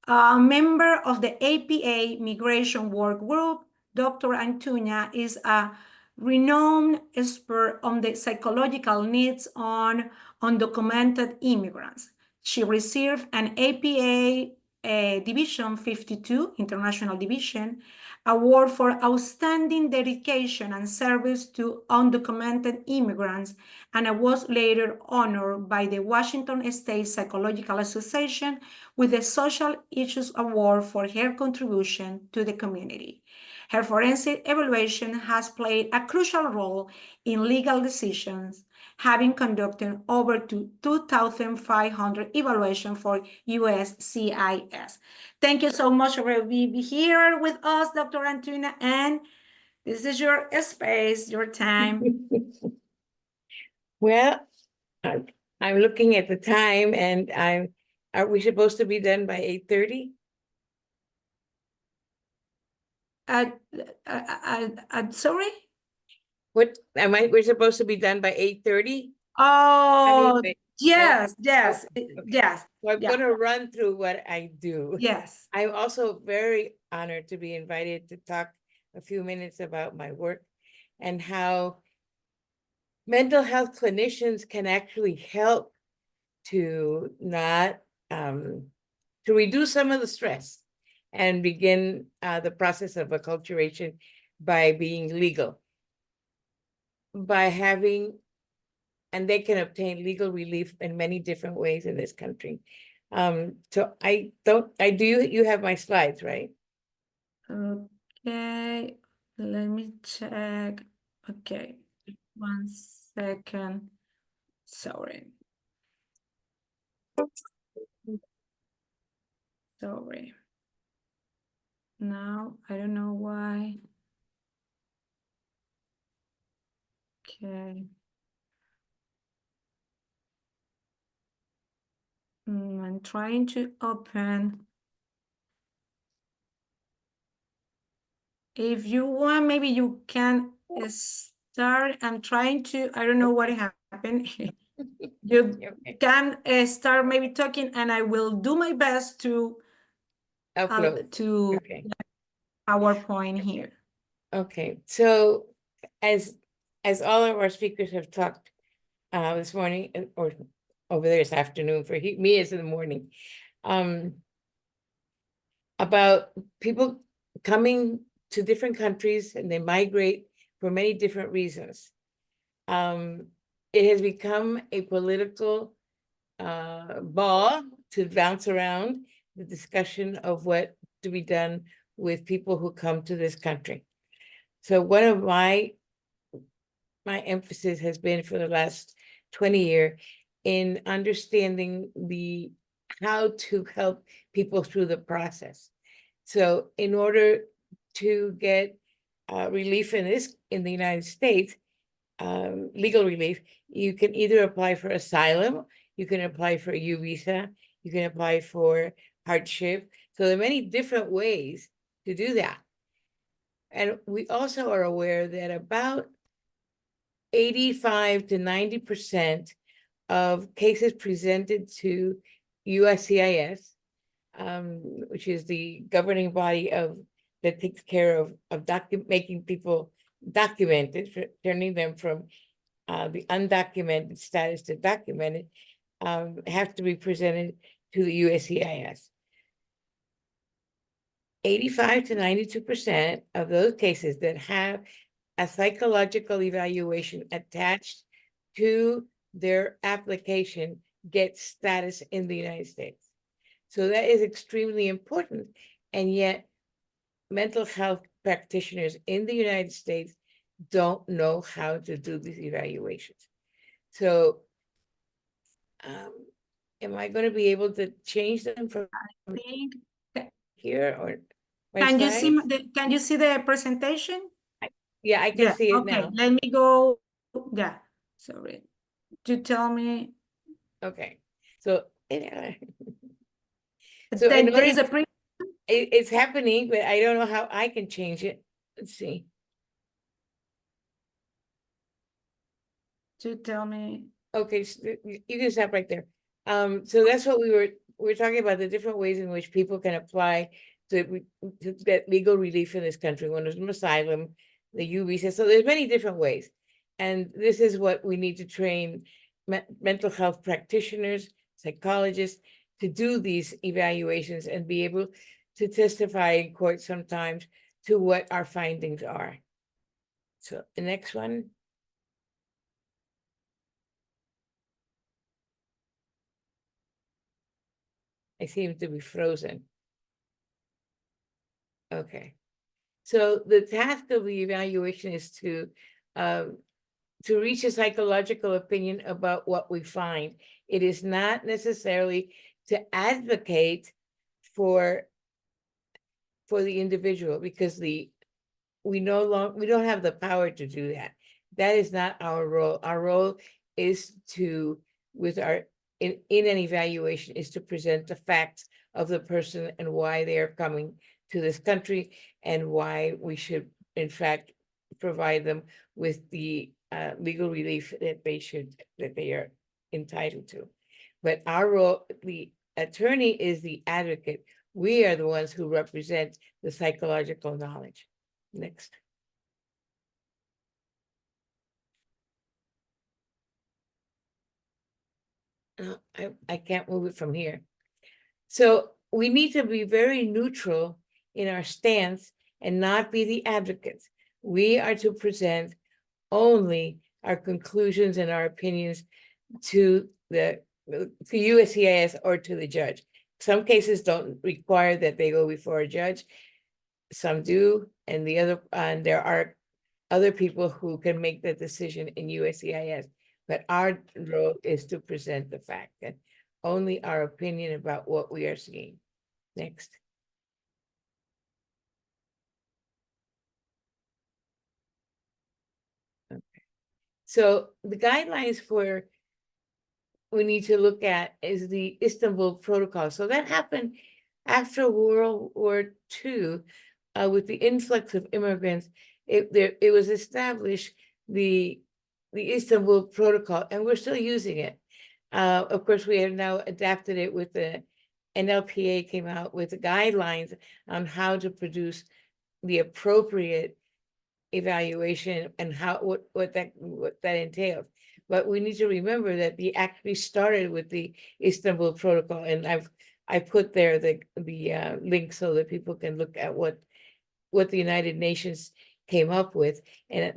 A member of the APA Migration Work Group, Dr. Antuna is a renowned expert on the psychological needs on undocumented immigrants. She received an APA Division 52, International Division, Award for Outstanding Dedication and Service to Undocumented Immigrants, and was later honored by the Washington State Psychological Association with the Social Issues Award for her contribution to the community. Her forensic evaluation has played a crucial role in legal decisions, having conducted over 2,500 evaluations for USCIS. Thank you so much for being here with us, Dr. Antuna, and this is your space, your time. Well, I'm looking at the time and are we supposed to be done by 8:30? Sorry? We're supposed to be done by 8:30? Oh, Anyway, yes, okay. yes. So I'm Yeah. gonna run through what I do. Yes. I'm also very honored to be invited to talk a few minutes about my work and how mental health clinicians can actually help to not to reduce some of the stress and begin the process of acculturation by being legal, by having, and they can obtain legal relief in many different ways in this country. So you have my slides, right? Okay, let me check. Okay, 1 second. Sorry. Sorry. Now, I don't know why. Okay. I'm trying to open. If you want, maybe you can start. I'm trying to, I don't know what happened. You Okay. can start maybe talking and I will do my best to Upload. to Okay. PowerPoint here. Okay. So as all of our speakers have talked this morning or over there this afternoon, for me it's in the morning, about people coming to different countries and they migrate for many different reasons. It has become a political ball to bounce around the discussion of what to be done with people who come to this country. So one of my emphasis has been for the last 20 years in understanding how to help people through the process. So in order to get relief in the United States, legal relief, you can either apply for asylum, you can apply for a U visa, you can apply for hardship. So there are many different ways to do that. And we also are aware that about 85 to 90% of cases presented to USCIS, which is the governing body that takes care of making people documented, turning them from the undocumented status to documented, have to be presented to the USCIS. 85 to 92% of those cases that have a psychological evaluation attached to their application get status in the United States. So that is extremely important. And yet mental health practitioners in the United States don't know how to do these evaluations. So am I going to be able to change them from here or can you see the presentation? Yeah, I can see it now. Let me go. Yeah, sorry. To tell me. Okay, so there is a it's happening, but I don't know how I can change it. Let's see. To tell me. Okay, so you can stop right there. So that's what we're talking about, the different ways in which people can apply to get legal relief in this country. One is asylum, the U visa. So there's many different ways. And this is what we need to train mental health practitioners, psychologists, to do these evaluations and be able to testify in court sometimes to what our findings are. So the next one. I seem to be frozen. Okay. So the task of the evaluation is to reach a psychological opinion about what we find. It is not necessarily to advocate for the individual, because we don't have the power to do that. That is not our role. Our role is to, in an evaluation, is to present the facts of the person and why they are coming to this country, and why we should, in fact, provide them with the legal relief that they are entitled to. But our role, the attorney is the advocate. We are the ones who represent the psychological knowledge. Next. I can't move it from here. So we need to be very neutral in our stance and not be the advocates. We are to present only our conclusions and our opinions to USCIS or to the judge. Some cases don't require that they go before a judge. Some do, and there are other people who can make the decision in USCIS. But our role is to present the fact, and only our opinion about what we are seeing. Next. Okay. So the guidelines for we need to look at is the Istanbul Protocol. So that happened after World War II, with the influx of immigrants. It was established, the Istanbul Protocol, and we're still using it. Of course, we have now adapted it with the NLPA came out with the guidelines on how to produce the appropriate evaluation and what that entails. But we need to remember that we actually started with the Istanbul Protocol, and I put there the link so that people can look at what the United Nations came up with, and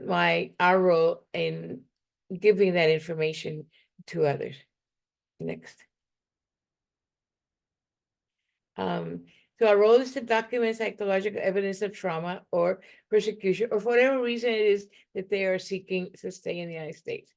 our role in giving that information to others. Next. So our role is to document psychological evidence of trauma or persecution, or for whatever reason it is that they are seeking to stay in the United States.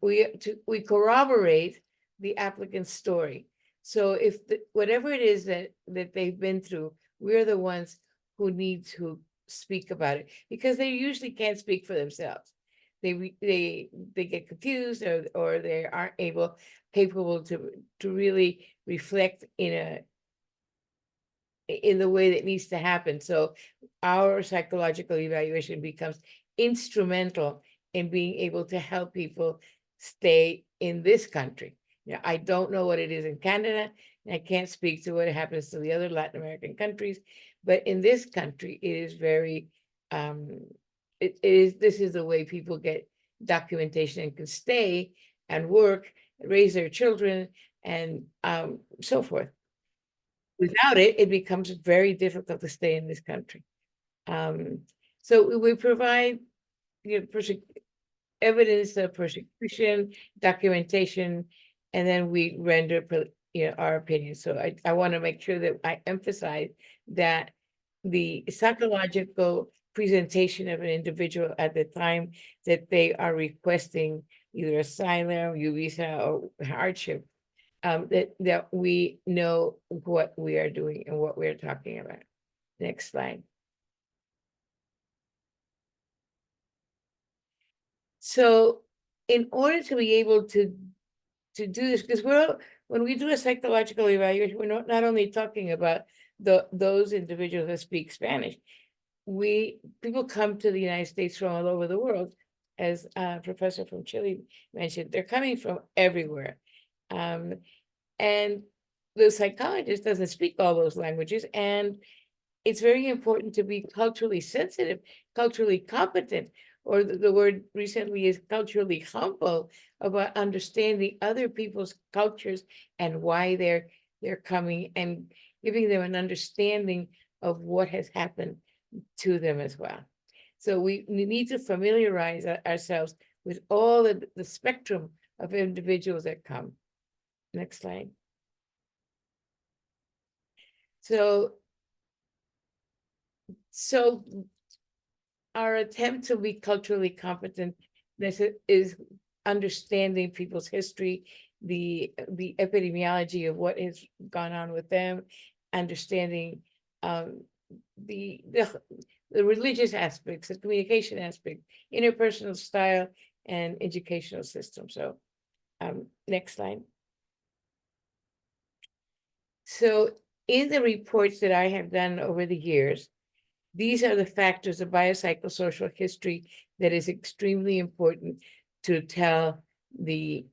We corroborate the applicant's story. So if whatever it is that they've been through, we're the ones who need to speak about it, because they usually can't speak for themselves. They get confused, or they aren't capable to really reflect in the way that needs to happen. So our psychological evaluation becomes instrumental in being able to help people stay in this country. Now, I don't know what it is in Canada, and I can't speak to what happens to the other Latin American countries, but in this country, it is very, this is the way people get documentation and can stay and work, raise their children, and so forth. Without it, it becomes very difficult to stay in this country. So we provide evidence of persecution, documentation, and then we render our opinion. So I want to make sure that I emphasize that the psychological presentation of an individual at the time that they are requesting either asylum, visa, or hardship, that we know what we are doing and what we're talking about. Next slide. So in order to be able to do this, because when we do a psychological evaluation, we're not only talking about those individuals that speak Spanish. People come to the United States from all over the world, as a professor from Chile mentioned. They're coming from everywhere. And the psychologist doesn't speak all those languages, and it's very important to be culturally sensitive, culturally competent, or the word recently is culturally humble, about understanding other people's cultures and why they're coming, and giving them an understanding of what has happened to them as well. So we need to familiarize ourselves with all the spectrum of individuals that come. Next slide. So So our attempt to be culturally competent is understanding people's history, the epidemiology of what has gone on with them, understanding the religious aspects, the communication aspect, interpersonal style, and educational system. So next slide. So in the reports that I have done over the years, these are the factors of biopsychosocial history that is extremely important to tell the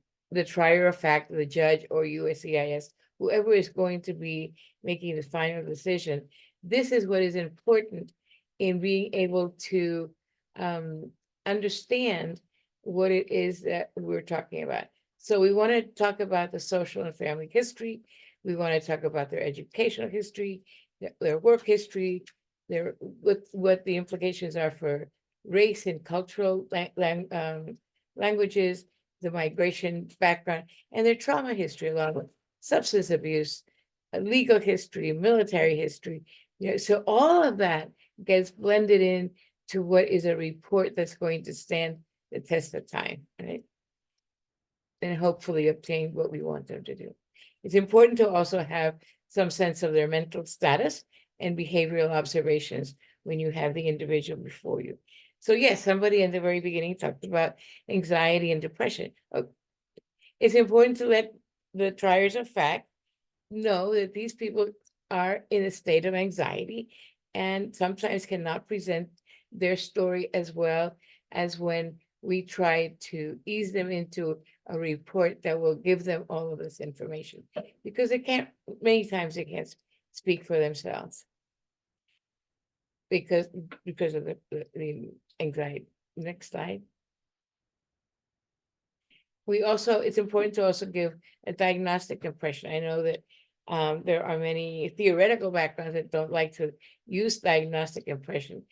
trier of fact, the judge or USCIS, whoever is going to be making the final decision. This is what is important in being able to understand what it is that we're talking about. So we want to talk about the social and family history. We want to talk about their educational history, their work history, what the implications are for race and cultural languages, the migration background, and their trauma history, along with substance abuse, legal history, military history. So all of that gets blended in to what is a report that's going to stand the test of time, right? And hopefully obtain what we want them to do. It's important to also have some sense of their mental status and behavioral observations when you have the individual before you. So yes, somebody in the very beginning talked about anxiety and depression. It's important to let the triers of fact know that these people are in a state of anxiety and sometimes cannot present their story as well as when we try to ease them into a report that will give them all of this information, because many times they can't speak for themselves because of the anxiety. Next slide. It's important to also give a diagnostic impression. I know that there are many theoretical backgrounds that don't like to use diagnostic impression.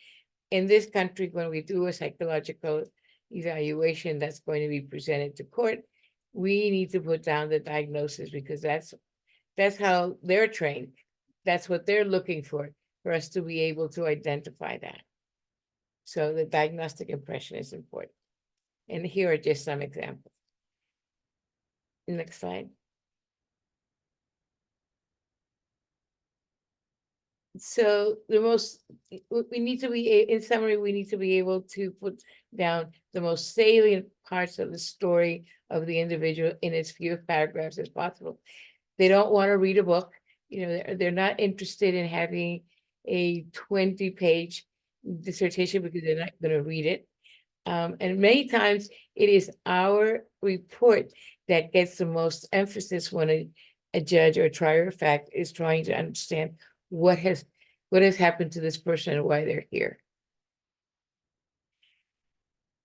In this country, when we do a psychological evaluation that's going to be presented to court, we need to put down the diagnosis, because that's how they're trained. That's what they're looking for us to be able to identify that. So the diagnostic impression is important. And here are just some examples. Next slide. So we need to be, in summary, we need to be able to put down the most salient parts of the story of the individual in as few paragraphs as possible. They don't want to read a book. They're not interested in having a 20-page dissertation because they're not going to read it. And many times it is our report that gets the most emphasis when a judge or trier of fact is trying to understand what has happened to this person and why they're here.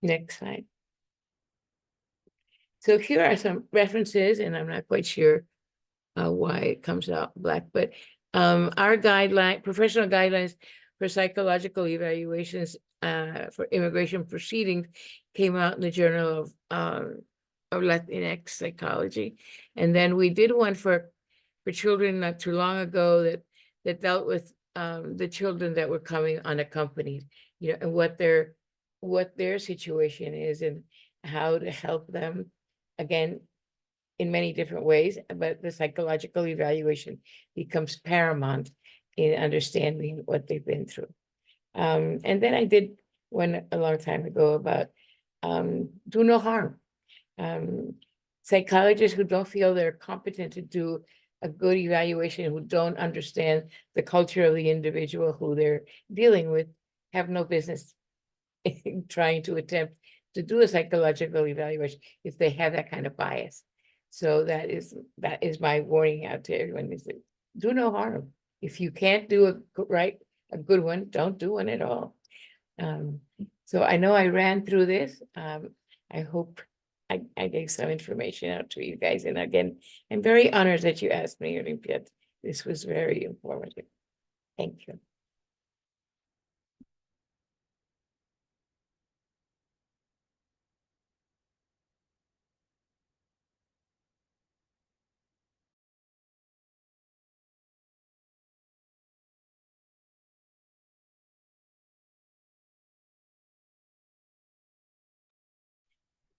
Next slide. So here are some references, and I'm not quite sure why it comes out black, but our professional guidelines for psychological evaluations for immigration proceedings came out in the Journal of Latinx Psychology. And then we did one for children not too long ago that dealt with the children that were coming unaccompanied, and what their situation is and how to help them, again, in many different ways, but the psychological evaluation becomes paramount in understanding what they've been through. And then I did one a long time ago about do no harm. Psychologists who don't feel they're competent to do a good evaluation, who don't understand the culture of the individual who they're dealing with, have no business trying to attempt to do a psychological evaluation if they have that kind of bias. So that is my warning out to everyone: is that do no harm. If you can't do a good one, don't do one at all. So I know I ran through this. I hope I gave some information out to you guys. And again, I'm very honored that you asked me, Olympia. This was very informative. Thank you.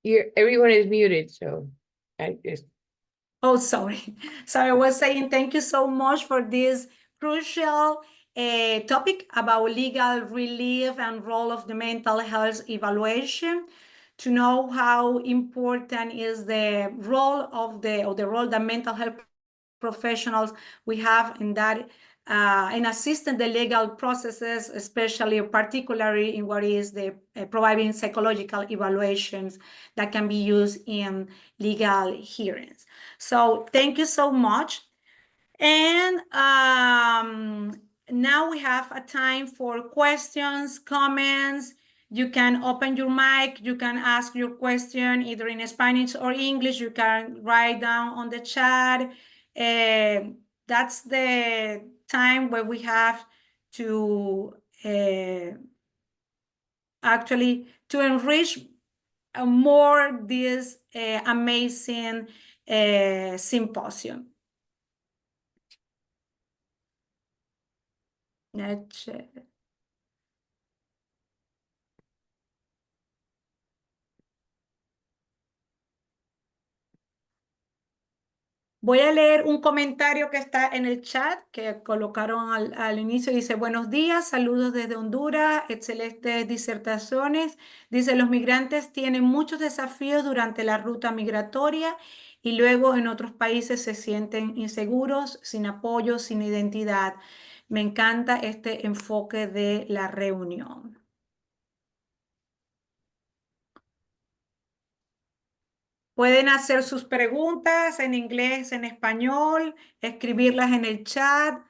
everyone is muted, so I just. Oh, sorry. So I was saying thank you so much for this crucial topic about legal relief and role of the mental health evaluation, to know how important is the role of the role that mental health professionals we have in that in assisting the legal processes, especially particularly in what is the providing psychological evaluations that can be used in legal hearings. So thank you so much. And now we have a time for questions, comments. You can open your mic. You can ask your question either in Spanish or English. You can write down on the chat. That's the time where we have to actually to enrich more this amazing symposium. Let's check. Voy a leer un comentario que está en el chat que colocaron al inicio. Dice, buenos días, saludos desde Honduras, excelentes disertaciones. Dice, los migrantes tienen muchos desafíos durante la ruta migratoria y luego en otros países se sienten inseguros, sin apoyo, sin identidad. Me encanta este enfoque de la reunión. Pueden hacer sus preguntas en inglés, en español, escribirlas en el chat.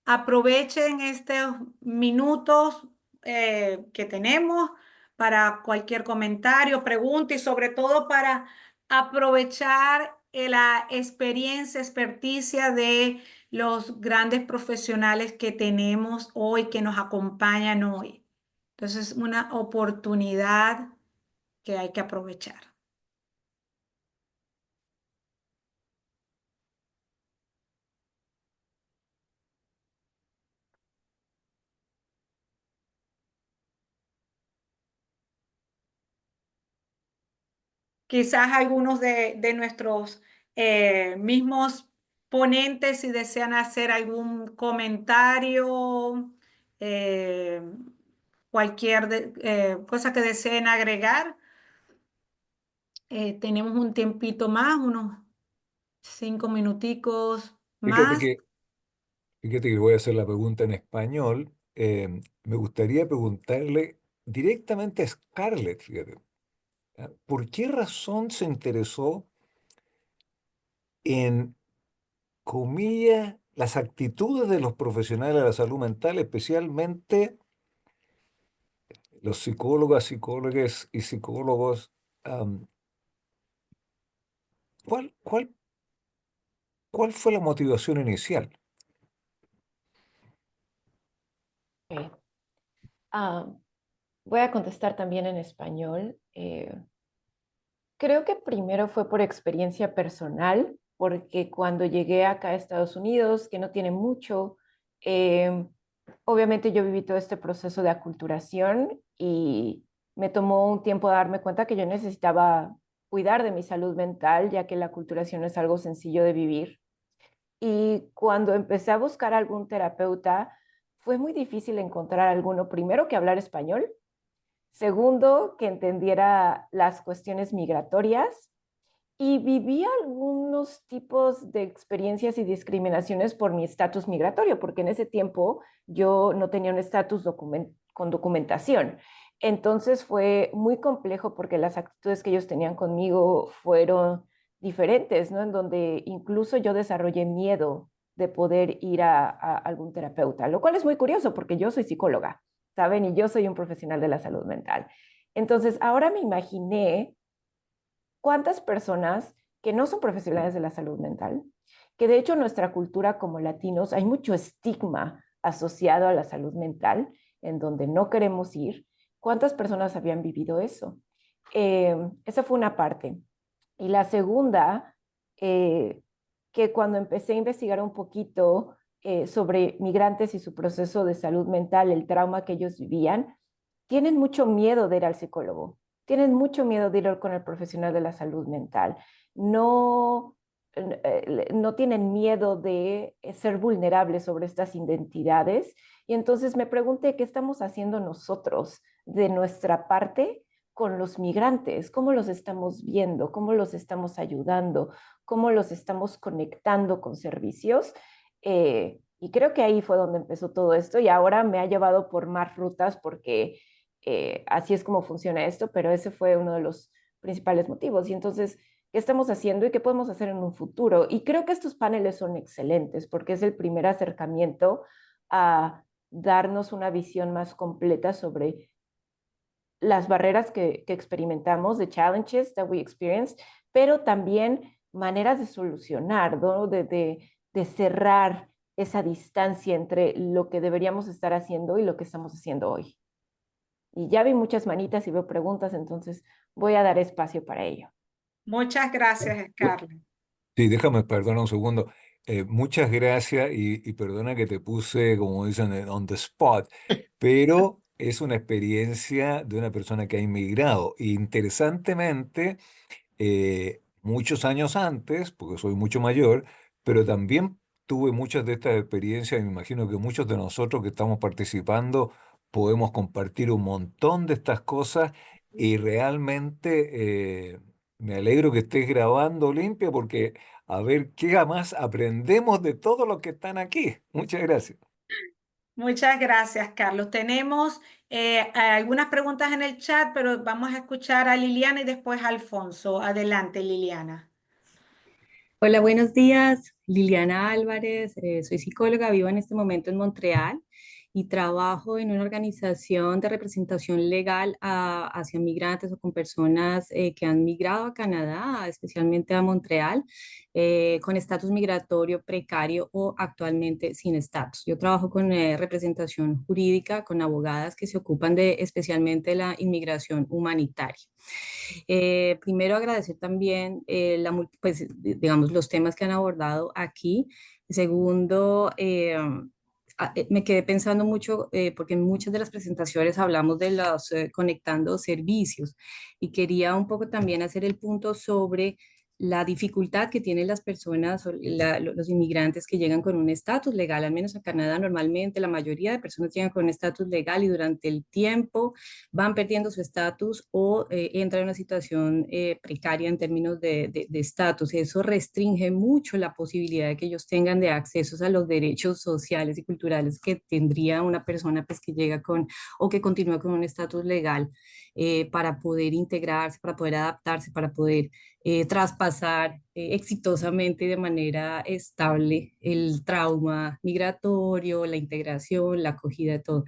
Aprovechen estos minutos que tenemos para cualquier comentario, pregunta y sobre todo para aprovechar la experticia de los grandes profesionales que tenemos hoy, que nos acompañan hoy. Entonces, una oportunidad que hay que aprovechar. Quizás algunos de nuestros mismos ponentes, si desean hacer algún comentario, cualquier cosa que deseen agregar. Tenemos un tiempito más, unos 5 minuticos más. Fíjate que voy a hacer la pregunta en español. Me gustaría preguntarle directamente a Scarlett, fíjate. ¿Por qué razón se interesó en, comillas, las actitudes de los profesionales de la salud mental, especialmente los psicólogas, psicólogas y psicólogos? ¿Cuál fue la motivación inicial? Okay. Voy a contestar también en español. Creo que primero fue por experiencia personal, porque cuando llegué acá a Estados Unidos, que no tiene mucho, obviamente yo viví todo este proceso de aculturación y me tomó un tiempo darme cuenta que yo necesitaba cuidar de mi salud mental, ya que la aculturación no es algo sencillo de vivir. Y cuando empecé a buscar algún terapeuta, fue muy difícil encontrar alguno, primero que hablar español, segundo que entendiera las cuestiones migratorias, y viví algunos tipos de experiencias y discriminaciones por mi estatus migratorio, porque en ese tiempo yo no tenía un estatus con documentación. Entonces fue muy complejo porque las actitudes que ellos tenían conmigo fueron diferentes, ¿no? En donde incluso yo desarrollé miedo de poder ir a algún terapeuta, lo cual es muy curioso porque yo soy psicóloga, ¿saben? Y yo soy un profesional de la salud mental. Entonces ahora me imaginé cuántas personas que no son profesionales de la salud mental, que de hecho en nuestra cultura como latinos hay mucho estigma asociado a la salud mental, en donde no queremos ir, cuántas personas habían vivido eso. Esa fue una parte. Y la segunda, que cuando empecé a investigar un poquito sobre migrantes y su proceso de salud mental, el trauma que ellos vivían, tienen mucho miedo de ir al psicólogo. tienen mucho miedo de ir con el profesional de la salud mental. No, no tienen miedo de ser vulnerables sobre estas identidades. Y entonces me pregunté qué estamos haciendo nosotros de nuestra parte con los migrantes, cómo los estamos viendo, cómo los estamos ayudando, cómo los estamos conectando con servicios. Y creo que ahí fue donde empezó todo esto y ahora me ha llevado por más rutas porque así es como funciona esto, pero ese fue uno de los principales motivos. Y entonces, ¿qué estamos haciendo y qué podemos hacer en un futuro? Y creo que estos paneles son excelentes porque es el primer acercamiento a darnos una visión más completa sobre las barreras que experimentamos, the challenges that we experience, pero también maneras de solucionar, ¿no? De cerrar esa distancia entre lo que deberíamos estar haciendo y lo que estamos haciendo hoy. Y ya vi muchas manitas y veo preguntas, entonces voy a dar espacio para ello. Muchas gracias, Scarlett. Sí, déjame, perdona un segundo. Muchas gracias y perdona que te puse, como dicen, on the spot, pero es una experiencia de una persona que ha inmigrado. Interesantemente, muchos años antes, porque soy mucho mayor, pero también tuve muchas de estas experiencias y me imagino que muchos de nosotros que estamos participando podemos compartir un montón de estas cosas y realmente me alegro que estés grabando, Olimpia, porque a ver qué más aprendemos de todos los que están aquí. Muchas gracias. Muchas gracias, Carlos. Tenemos algunas preguntas en el chat, pero vamos a escuchar a Liliana y después a Alfonso. Adelante, Liliana. Hola, buenos días. Liliana Álvarez, soy psicóloga, vivo en este momento en Montreal y trabajo en una organización de representación legal hacia migrantes o con personas que han migrado a Canadá, especialmente a Montreal, con estatus migratorio precario o actualmente sin estatus. Yo trabajo con representación jurídica, con abogadas que se ocupan de especialmente la inmigración humanitaria. Primero agradecer también pues, digamos, los temas que han abordado aquí. Segundo, me quedé pensando mucho porque en muchas de las presentaciones hablamos de los conectando servicios y quería un poco también hacer el punto sobre la dificultad que tienen las personas, los inmigrantes que llegan con un estatus legal, al menos a Canadá normalmente la mayoría de personas llegan con un estatus legal y durante el tiempo van perdiendo su estatus o entran en una situación precaria en términos de estatus. Eso restringe mucho la posibilidad de que ellos tengan de accesos a los derechos sociales y culturales que tendría una persona pues, que llega con o que continúa con un estatus legal para poder integrarse, para poder adaptarse, para poder traspasar exitosamente y de manera estable el trauma migratorio, la integración, la acogida de todo.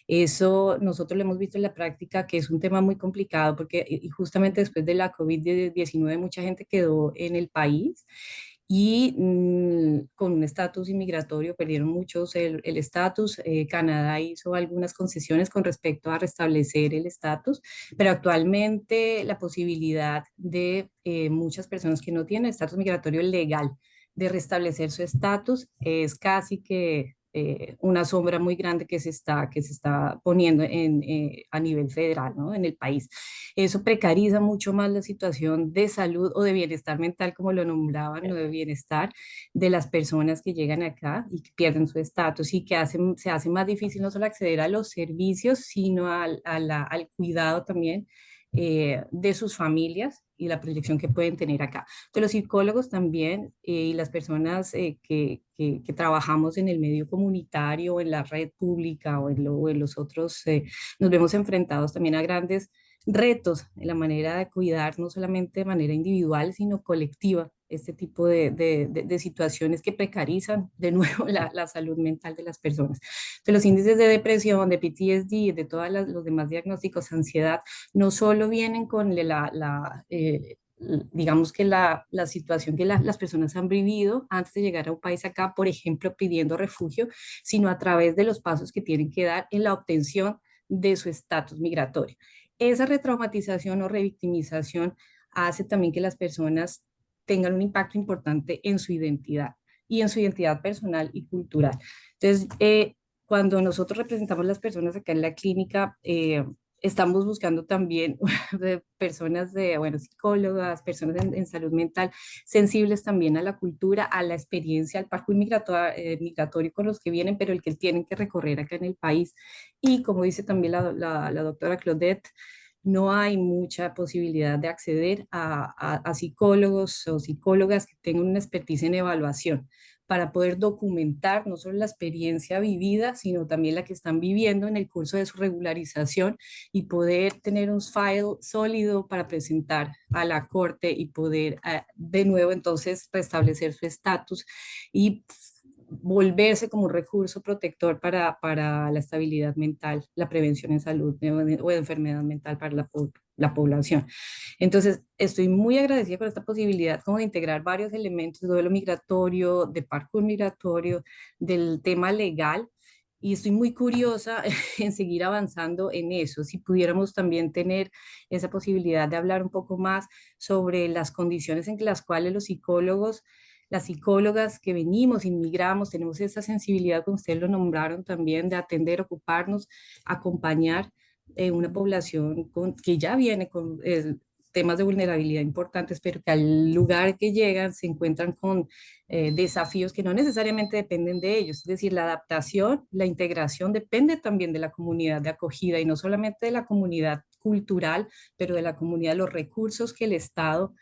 Eso nosotros lo hemos visto en la práctica que es un tema muy complicado porque y justamente después de la COVID-19 mucha gente quedó en el país y con un estatus inmigratorio perdieron muchos el estatus. Canadá hizo algunas concesiones con respecto a restablecer el estatus, pero actualmente la posibilidad de muchas personas que no tienen estatus migratorio legal de restablecer su estatus es casi que una sombra muy grande que se está poniendo a nivel federal, ¿no? En el país. Eso precariza mucho más la situación de salud o de bienestar mental, como lo nombraban, o de bienestar de las personas que llegan acá y que pierden su estatus y que se hace más difícil no solo acceder a los servicios, sino al cuidado también de sus familias y la proyección que pueden tener acá. Entonces, los psicólogos también y las personas que trabajamos en el medio comunitario, en la red pública o en los otros, nos vemos enfrentados también a grandes retos en la manera de cuidar, no solamente de manera individual, sino colectiva, este tipo de situaciones que precarizan de nuevo la salud mental de las personas. De los índices de depresión, de PTSD, de todos los demás diagnósticos, ansiedad, no solo vienen con digamos que la situación que las personas han vivido antes de llegar a un país acá, por ejemplo, pidiendo refugio, sino a través de los pasos que tienen que dar en la obtención de su estatus migratorio. Esa retraumatización o revictimización hace también que las personas tengan un impacto importante en su identidad y en su identidad personal y cultural. Entonces, cuando nosotros representamos a las personas acá en la clínica, estamos buscando también de personas bueno, psicólogas, personas en salud mental, sensibles también a la cultura, a la experiencia, al parcours migratorio con los que vienen, pero el que tienen que recorrer acá en el país. Y como dice también la doctora Claudette, no hay mucha posibilidad de acceder a psicólogos o psicólogas que tengan una expertise en evaluación para poder documentar no solo la experiencia vivida, sino también la que están viviendo en el curso de su regularización y poder tener un file sólido para presentar a la corte y poder de nuevo entonces restablecer su estatus y volverse como un recurso protector para la estabilidad mental, la prevención en salud o de enfermedad mental para la población. Entonces, estoy muy agradecida por esta posibilidad como de integrar varios elementos de duelo migratorio, de parkour migratorio, del tema legal, y estoy muy curiosa en seguir avanzando en eso. Si pudiéramos también tener esa posibilidad de hablar un poco más sobre las condiciones en las cuales los psicólogos, las psicólogas que venimos, inmigramos, tenemos esa sensibilidad, como ustedes lo nombraron también, de atender, ocuparnos, acompañar una población que ya viene con temas de vulnerabilidad importantes, pero que al lugar que llegan se encuentran con desafíos que no necesariamente dependen de ellos. Es decir, la adaptación, la integración depende también de la comunidad de acogida y no solamente de la comunidad cultural, pero de la comunidad, los recursos que el Estado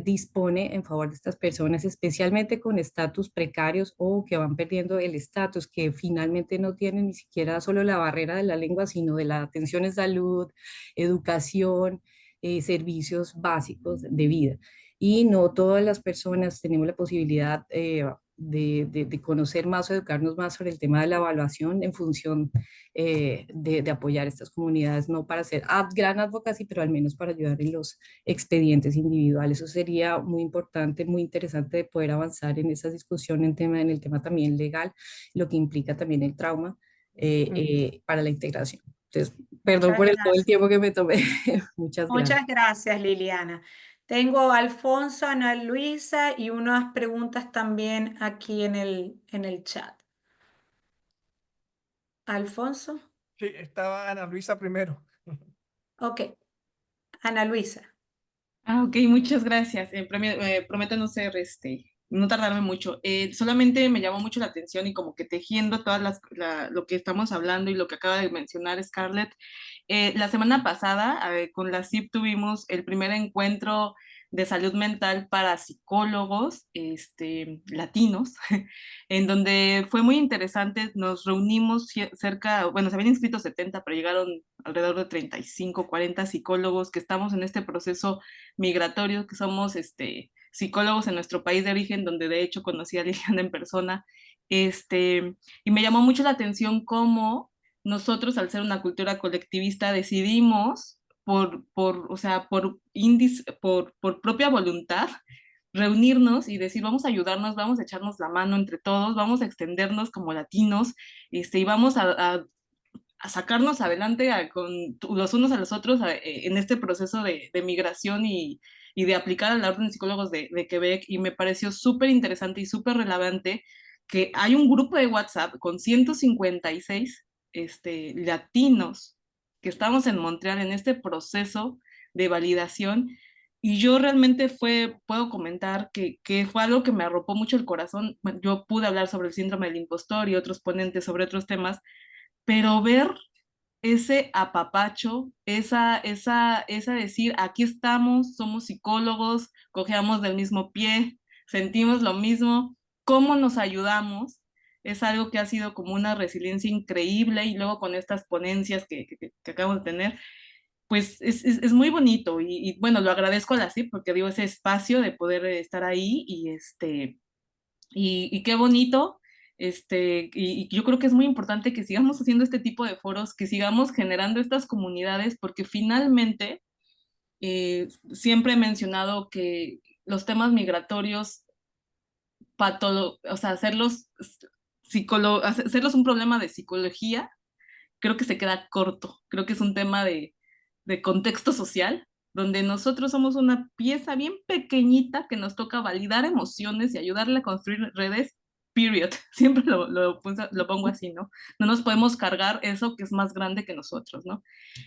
dispone en favor de estas personas, especialmente con estatus precarios o que van perdiendo el estatus, que finalmente no tienen ni siquiera solo la barrera de la lengua, sino de la atención en salud, educación, servicios básicos de vida. Y no todas las personas tenemos la posibilidad de conocer más o educarnos más sobre el tema de la evaluación en función de apoyar a estas comunidades, no para hacer gran advocacy, pero al menos para ayudar en los expedientes individuales. Eso sería muy importante, muy interesante de poder avanzar en esa discusión en el tema también legal, lo que implica también el trauma para la integración. Entonces, perdón Muchas por todo el gracias. tiempo que me tomé. Muchas gracias. Muchas gracias, Liliana. Tengo a Alfonso, Ana Luisa y unas preguntas también aquí en el chat. Alfonso. Sí, estaba Ana Luisa primero. Ok. Ana Luisa. Ok, muchas gracias. Prometo no ser, no tardarme mucho. Solamente me llamó mucho la atención y como que tejiendo lo que estamos hablando y lo que acaba de mencionar Scarlett. La semana pasada con la CIP tuvimos el primer encuentro de salud mental para psicólogos latinos, en donde fue muy interesante. Nos reunimos bueno, se habían inscrito 70, pero llegaron alrededor de 35, 40 psicólogos que estamos en este proceso migratorio, que somos psicólogos en nuestro país de origen, donde de hecho conocí a Liliana en persona, y me llamó mucho la atención cómo nosotros, al ser una cultura colectivista, decidimos o sea, por propia voluntad, reunirnos y decir, vamos a ayudarnos, vamos a echarnos la mano entre todos, vamos a extendernos como latinos, y vamos a sacarnos adelante con los unos a los otros en este proceso de migración y de aplicar a la Orden de Psicólogos de Quebec. Y me pareció súper interesante y súper relevante que hay un grupo de WhatsApp con 156 latinos que estamos en Montreal en este proceso de validación. Y yo realmente puedo comentar que fue algo que me arropó mucho el corazón. Bueno, yo pude hablar sobre el síndrome del impostor y otros ponentes sobre otros temas, pero ver ese apapacho, esa decir, aquí estamos, somos psicólogos, cojeamos del mismo pie, sentimos lo mismo, cómo nos ayudamos, es algo que ha sido como una resiliencia increíble. Y luego con estas ponencias que acabamos de tener, pues es muy bonito y bueno, lo agradezco a la CIP porque digo, ese espacio de poder estar ahí y qué bonito, y yo creo que es muy importante que sigamos haciendo este tipo de foros, que sigamos generando estas comunidades, porque finalmente siempre he mencionado que los temas migratorios, o sea, hacerlos un problema de psicología, creo que se queda corto, creo que es un tema de contexto social, donde nosotros somos una pieza bien pequeñita que nos toca validar emociones y ayudarle a construir redes period. Siempre lo pongo así, ¿no? No nos podemos cargar eso que es más grande que nosotros, ¿no?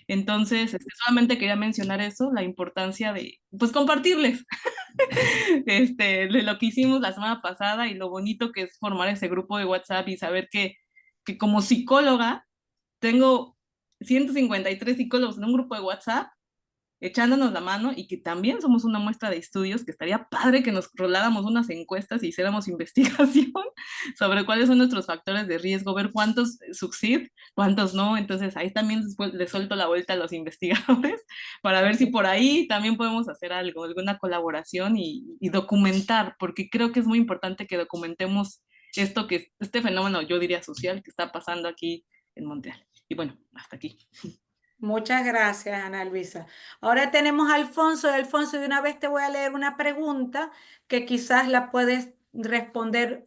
Entonces, solamente quería mencionar eso, la importancia de, pues, compartirles de lo que hicimos la semana pasada y lo bonito que es formar ese grupo de WhatsApp y saber que como psicóloga tengo 153 psicólogos en un grupo de WhatsApp echándonos la mano y que también somos una muestra de estudios, que estaría padre que nos roláramos unas encuestas y hiciéramos investigación sobre cuáles son nuestros factores de riesgo, ver cuántos succeed, cuántos no. Entonces ahí también después le suelto la vuelta a los investigadores para ver si por ahí también podemos hacer algo, alguna colaboración y documentar, porque creo que es muy importante que documentemos este fenómeno, yo diría social, que está pasando aquí en Montreal. Y bueno, hasta aquí. Muchas gracias, Ana Luisa. Ahora tenemos a Alfonso. Alfonso, de una vez te voy a leer una pregunta que quizás la puedes responder.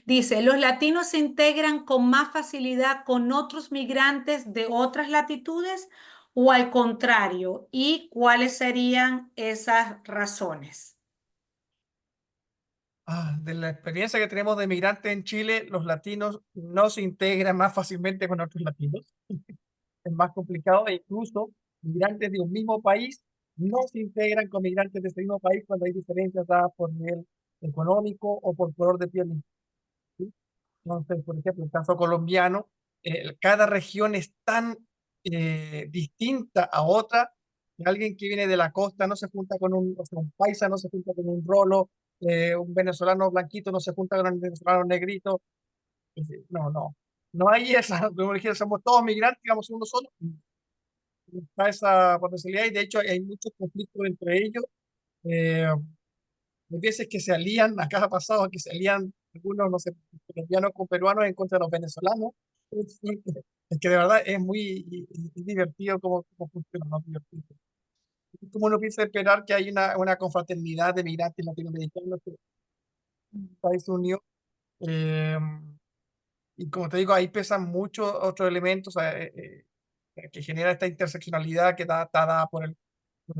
Dice, ¿los latinos se integran con más facilidad con otros migrantes de otras latitudes o al contrario? ¿Y cuáles serían esas razones? De la experiencia que tenemos de migrantes en Chile, los latinos no se integran más fácilmente con otros latinos. Es más complicado e incluso migrantes de un mismo país no se integran con migrantes de ese mismo país cuando hay diferencias dadas por nivel económico o por color de piel. ¿Sí? Entonces, por ejemplo, el caso colombiano, cada región es tan distinta a otra, que alguien que viene de la costa no se junta con o sea, un paisa no se junta con un rolo, un venezolano blanquito no se junta con un venezolano negrito. No hay esa, como dije, somos todos migrantes, digamos uno solo, está esa potencialidad y de hecho hay muchos conflictos entre ellos. Eh, Hay veces que se alían, acá ha pasado que se alían algunos, no sé, colombianos con peruanos en contra de los venezolanos. Es que de verdad es muy divertido cómo funciona, ¿no? Divertido. Es como uno piensa esperar que hay una confraternidad de migrantes latinoamericanos que Estados Unidos. eh, y como te digo, ahí pesan muchos otros elementos que genera esta interseccionalidad que está dada por el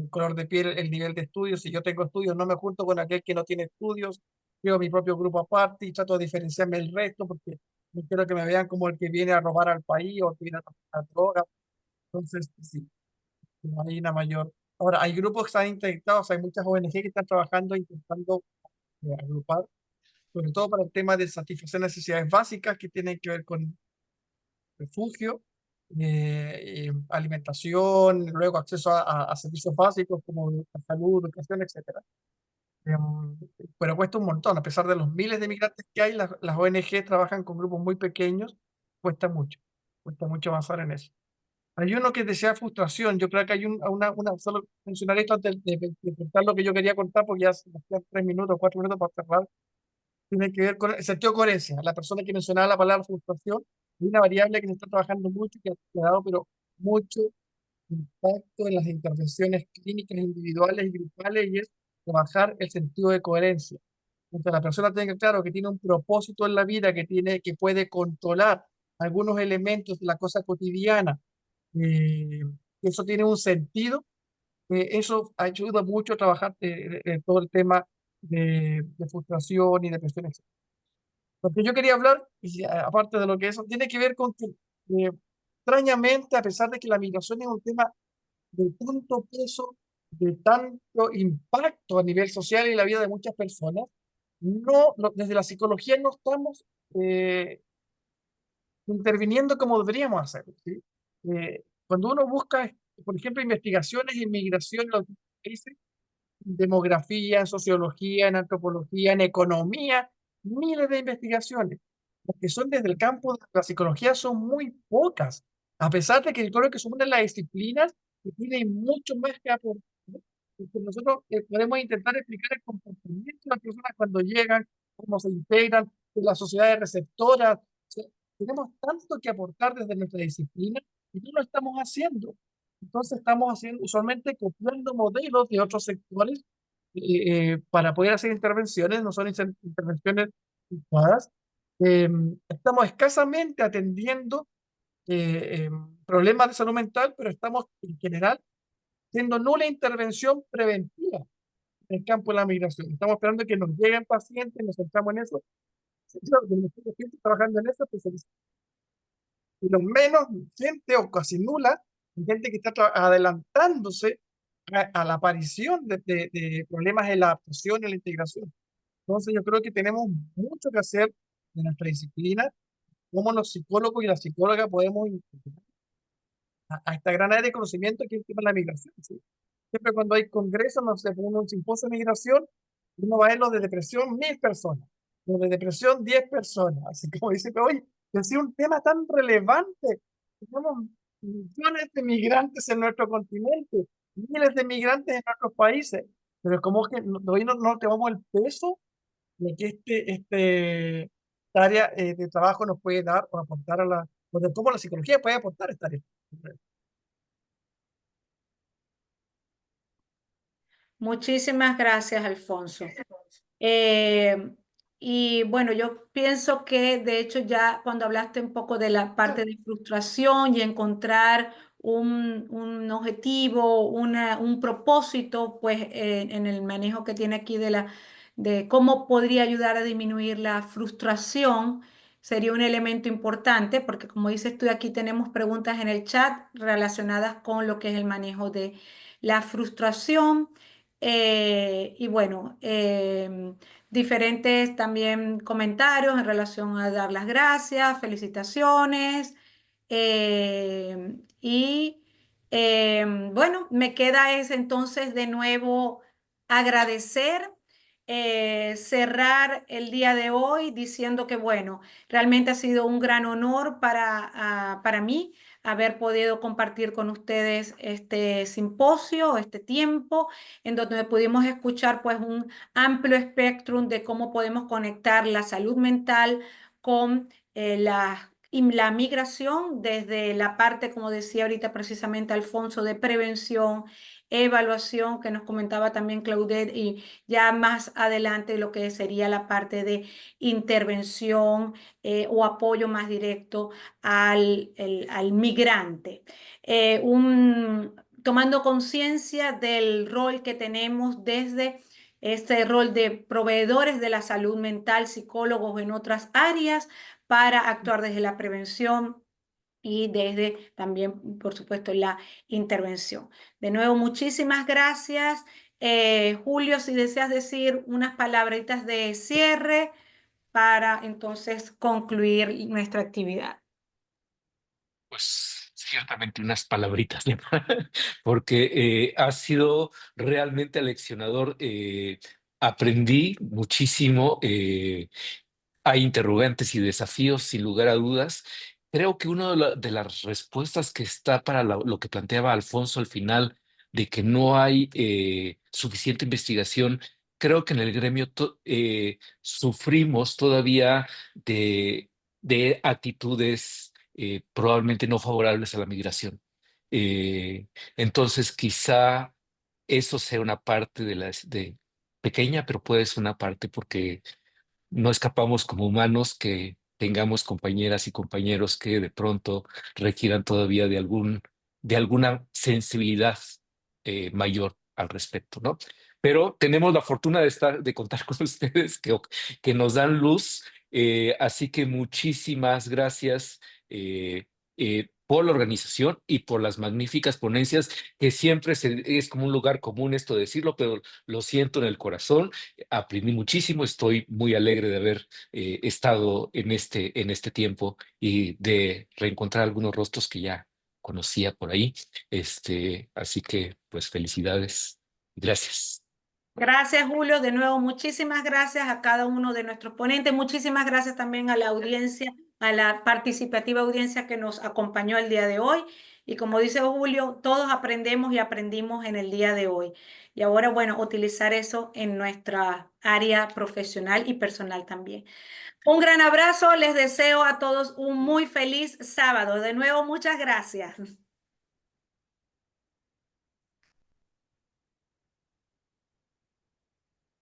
color de piel, el nivel de estudios. Si yo tengo estudios, no me junto con aquel que no tiene estudios, creo mi propio grupo aparte y trato de diferenciarme del resto porque no quiero que me vean como el que viene a robar al país o el que viene a traficar droga. Entonces, sí, no hay una mayor. Ahora, hay grupos que están integrados, hay muchas ONG que están trabajando intentando agrupar, sobre todo para el tema de satisfacer necesidades básicas que tienen que ver con refugio, alimentación, luego acceso a servicios básicos como salud, educación, etcétera. Pero cuesta un montón, a pesar de los miles de migrantes que hay, las ONG trabajan con grupos muy pequeños, cuesta mucho avanzar en eso. Hay uno que desea frustración, yo creo que hay solo mencionar esto antes de contar lo que yo quería contar, porque ya se nos quedan 3 minutos, 4 minutos para cerrar. Tiene que ver con el sentido de coherencia. La persona que mencionaba la palabra frustración es una variable que se está trabajando mucho y que ha dado pero mucho impacto en las intervenciones clínicas individuales y grupales y es trabajar el sentido de coherencia. Mientras la persona tenga claro que tiene un propósito en la vida, que puede controlar algunos elementos de la cosa cotidiana, que eso tiene un sentido, eso ayuda mucho a trabajar todo el tema de frustración y depresión, etc. Lo que yo quería hablar, y aparte de lo que eso, tiene que ver con que, extrañamente, a pesar de que la migración es un tema de tanto peso, de tanto impacto a nivel social y la vida de muchas personas, desde la psicología no estamos interviniendo como deberíamos hacerlo, ¿sí? Cuando uno busca, por ejemplo, investigaciones en migración en los países, en demografía, en sociología, en antropología, en economía, miles de investigaciones. Las que son desde el campo de la psicología son muy pocas, a pesar de que yo creo que son una de las disciplinas que tienen mucho más que aportar. Porque nosotros podemos intentar explicar el comportamiento de las personas cuando llegan, cómo se integran en las sociedades receptoras. O sea, tenemos tanto que aportar desde nuestra disciplina y no lo estamos haciendo. Entonces estamos haciendo, usualmente copiando modelos de otros sectores para poder hacer intervenciones, no son intervenciones adecuadas. Estamos escasamente atendiendo problemas de salud mental, pero estamos en general haciendo nula intervención preventiva en el campo de la migración. Estamos esperando que nos lleguen pacientes, nos centramos en eso, Yo, de los gente trabajando en eso, pues, y los menos gente o casi nula, gente que está adelantándose a la aparición de problemas en la adaptación y la integración. Entonces yo creo que tenemos mucho que hacer en nuestra disciplina, cómo los psicólogos y las psicólogas podemos integrar a esta gran área de conocimiento que es el tema de la migración. ¿Sí? Siempre cuando hay congresos, no sé, un simposio de migración, uno va a ver los de depresión 1000 personas, los de depresión 10 personas. Así como dice, oye, que ha sido un tema tan relevante. Tenemos millones de migrantes en nuestro continente, miles de migrantes en nuestros países, pero como que hoy no tomamos el peso de que este área de trabajo nos puede dar o aportar a o de cómo la psicología puede aportar a esta área. Muchísimas gracias, Alfonso. Y bueno, yo pienso que de hecho ya cuando hablaste un poco de la parte de frustración y encontrar un objetivo, un propósito, pues en el manejo que tiene aquí de cómo podría ayudar a disminuir la frustración, sería un elemento importante, porque como dices tú, aquí tenemos preguntas en el chat relacionadas con lo que es el manejo de la frustración. Y bueno, diferentes también comentarios en relación a dar las gracias, felicitaciones. Y bueno, me queda es entonces de nuevo agradecer, cerrar el día de hoy diciendo que bueno, realmente ha sido un gran honor para mí haber podido compartir con ustedes este simposio, este tiempo, en donde pudimos escuchar pues un amplio espectro de cómo podemos conectar la salud mental con la migración desde la parte, como decía ahorita precisamente Alfonso, de prevención, evaluación, que nos comentaba también Claudette, y ya más adelante lo que sería la parte de intervención o apoyo más directo al migrante. Tomando conciencia del rol que tenemos desde este rol de proveedores de la salud mental, psicólogos en otras áreas, para actuar desde la prevención y desde también, por supuesto, la intervención. De nuevo, muchísimas gracias. Julio, si deseas decir unas palabritas de cierre para entonces concluir nuestra actividad. Pues ciertamente unas palabritas, ¿no? Porque ha sido realmente aleccionador. Aprendí muchísimo. Hay interrogantes y desafíos, sin lugar a dudas. Creo que una de las respuestas que está para lo que planteaba Alfonso al final, de que no hay suficiente investigación, creo que en el gremio sufrimos todavía de actitudes probablemente no favorables a la migración. Entonces, quizá eso sea una parte de pequeña, pero puede ser una parte porque no escapamos como humanos que tengamos compañeras y compañeros que de pronto requieran todavía de alguna sensibilidad mayor al respecto, ¿no? Pero tenemos la fortuna de contar con ustedes que nos dan luz, así que muchísimas gracias por la organización y por las magníficas ponencias, que siempre es como un lugar común esto de decirlo, pero lo siento en el corazón. Aprendí muchísimo, estoy muy alegre de haber estado en este tiempo y de reencontrar algunos rostros que ya conocía por ahí. Así que, pues, felicidades. Gracias. Gracias, Julio. De nuevo, muchísimas gracias a cada uno de nuestros ponentes. Muchísimas gracias también a la audiencia, a la participativa audiencia que nos acompañó el día de hoy. Y como dice Julio, todos aprendemos y aprendimos en el día de hoy. Y ahora, bueno, utilizar eso en nuestra área profesional y personal también. Un gran abrazo. Les deseo a todos un muy feliz sábado. De nuevo, muchas gracias.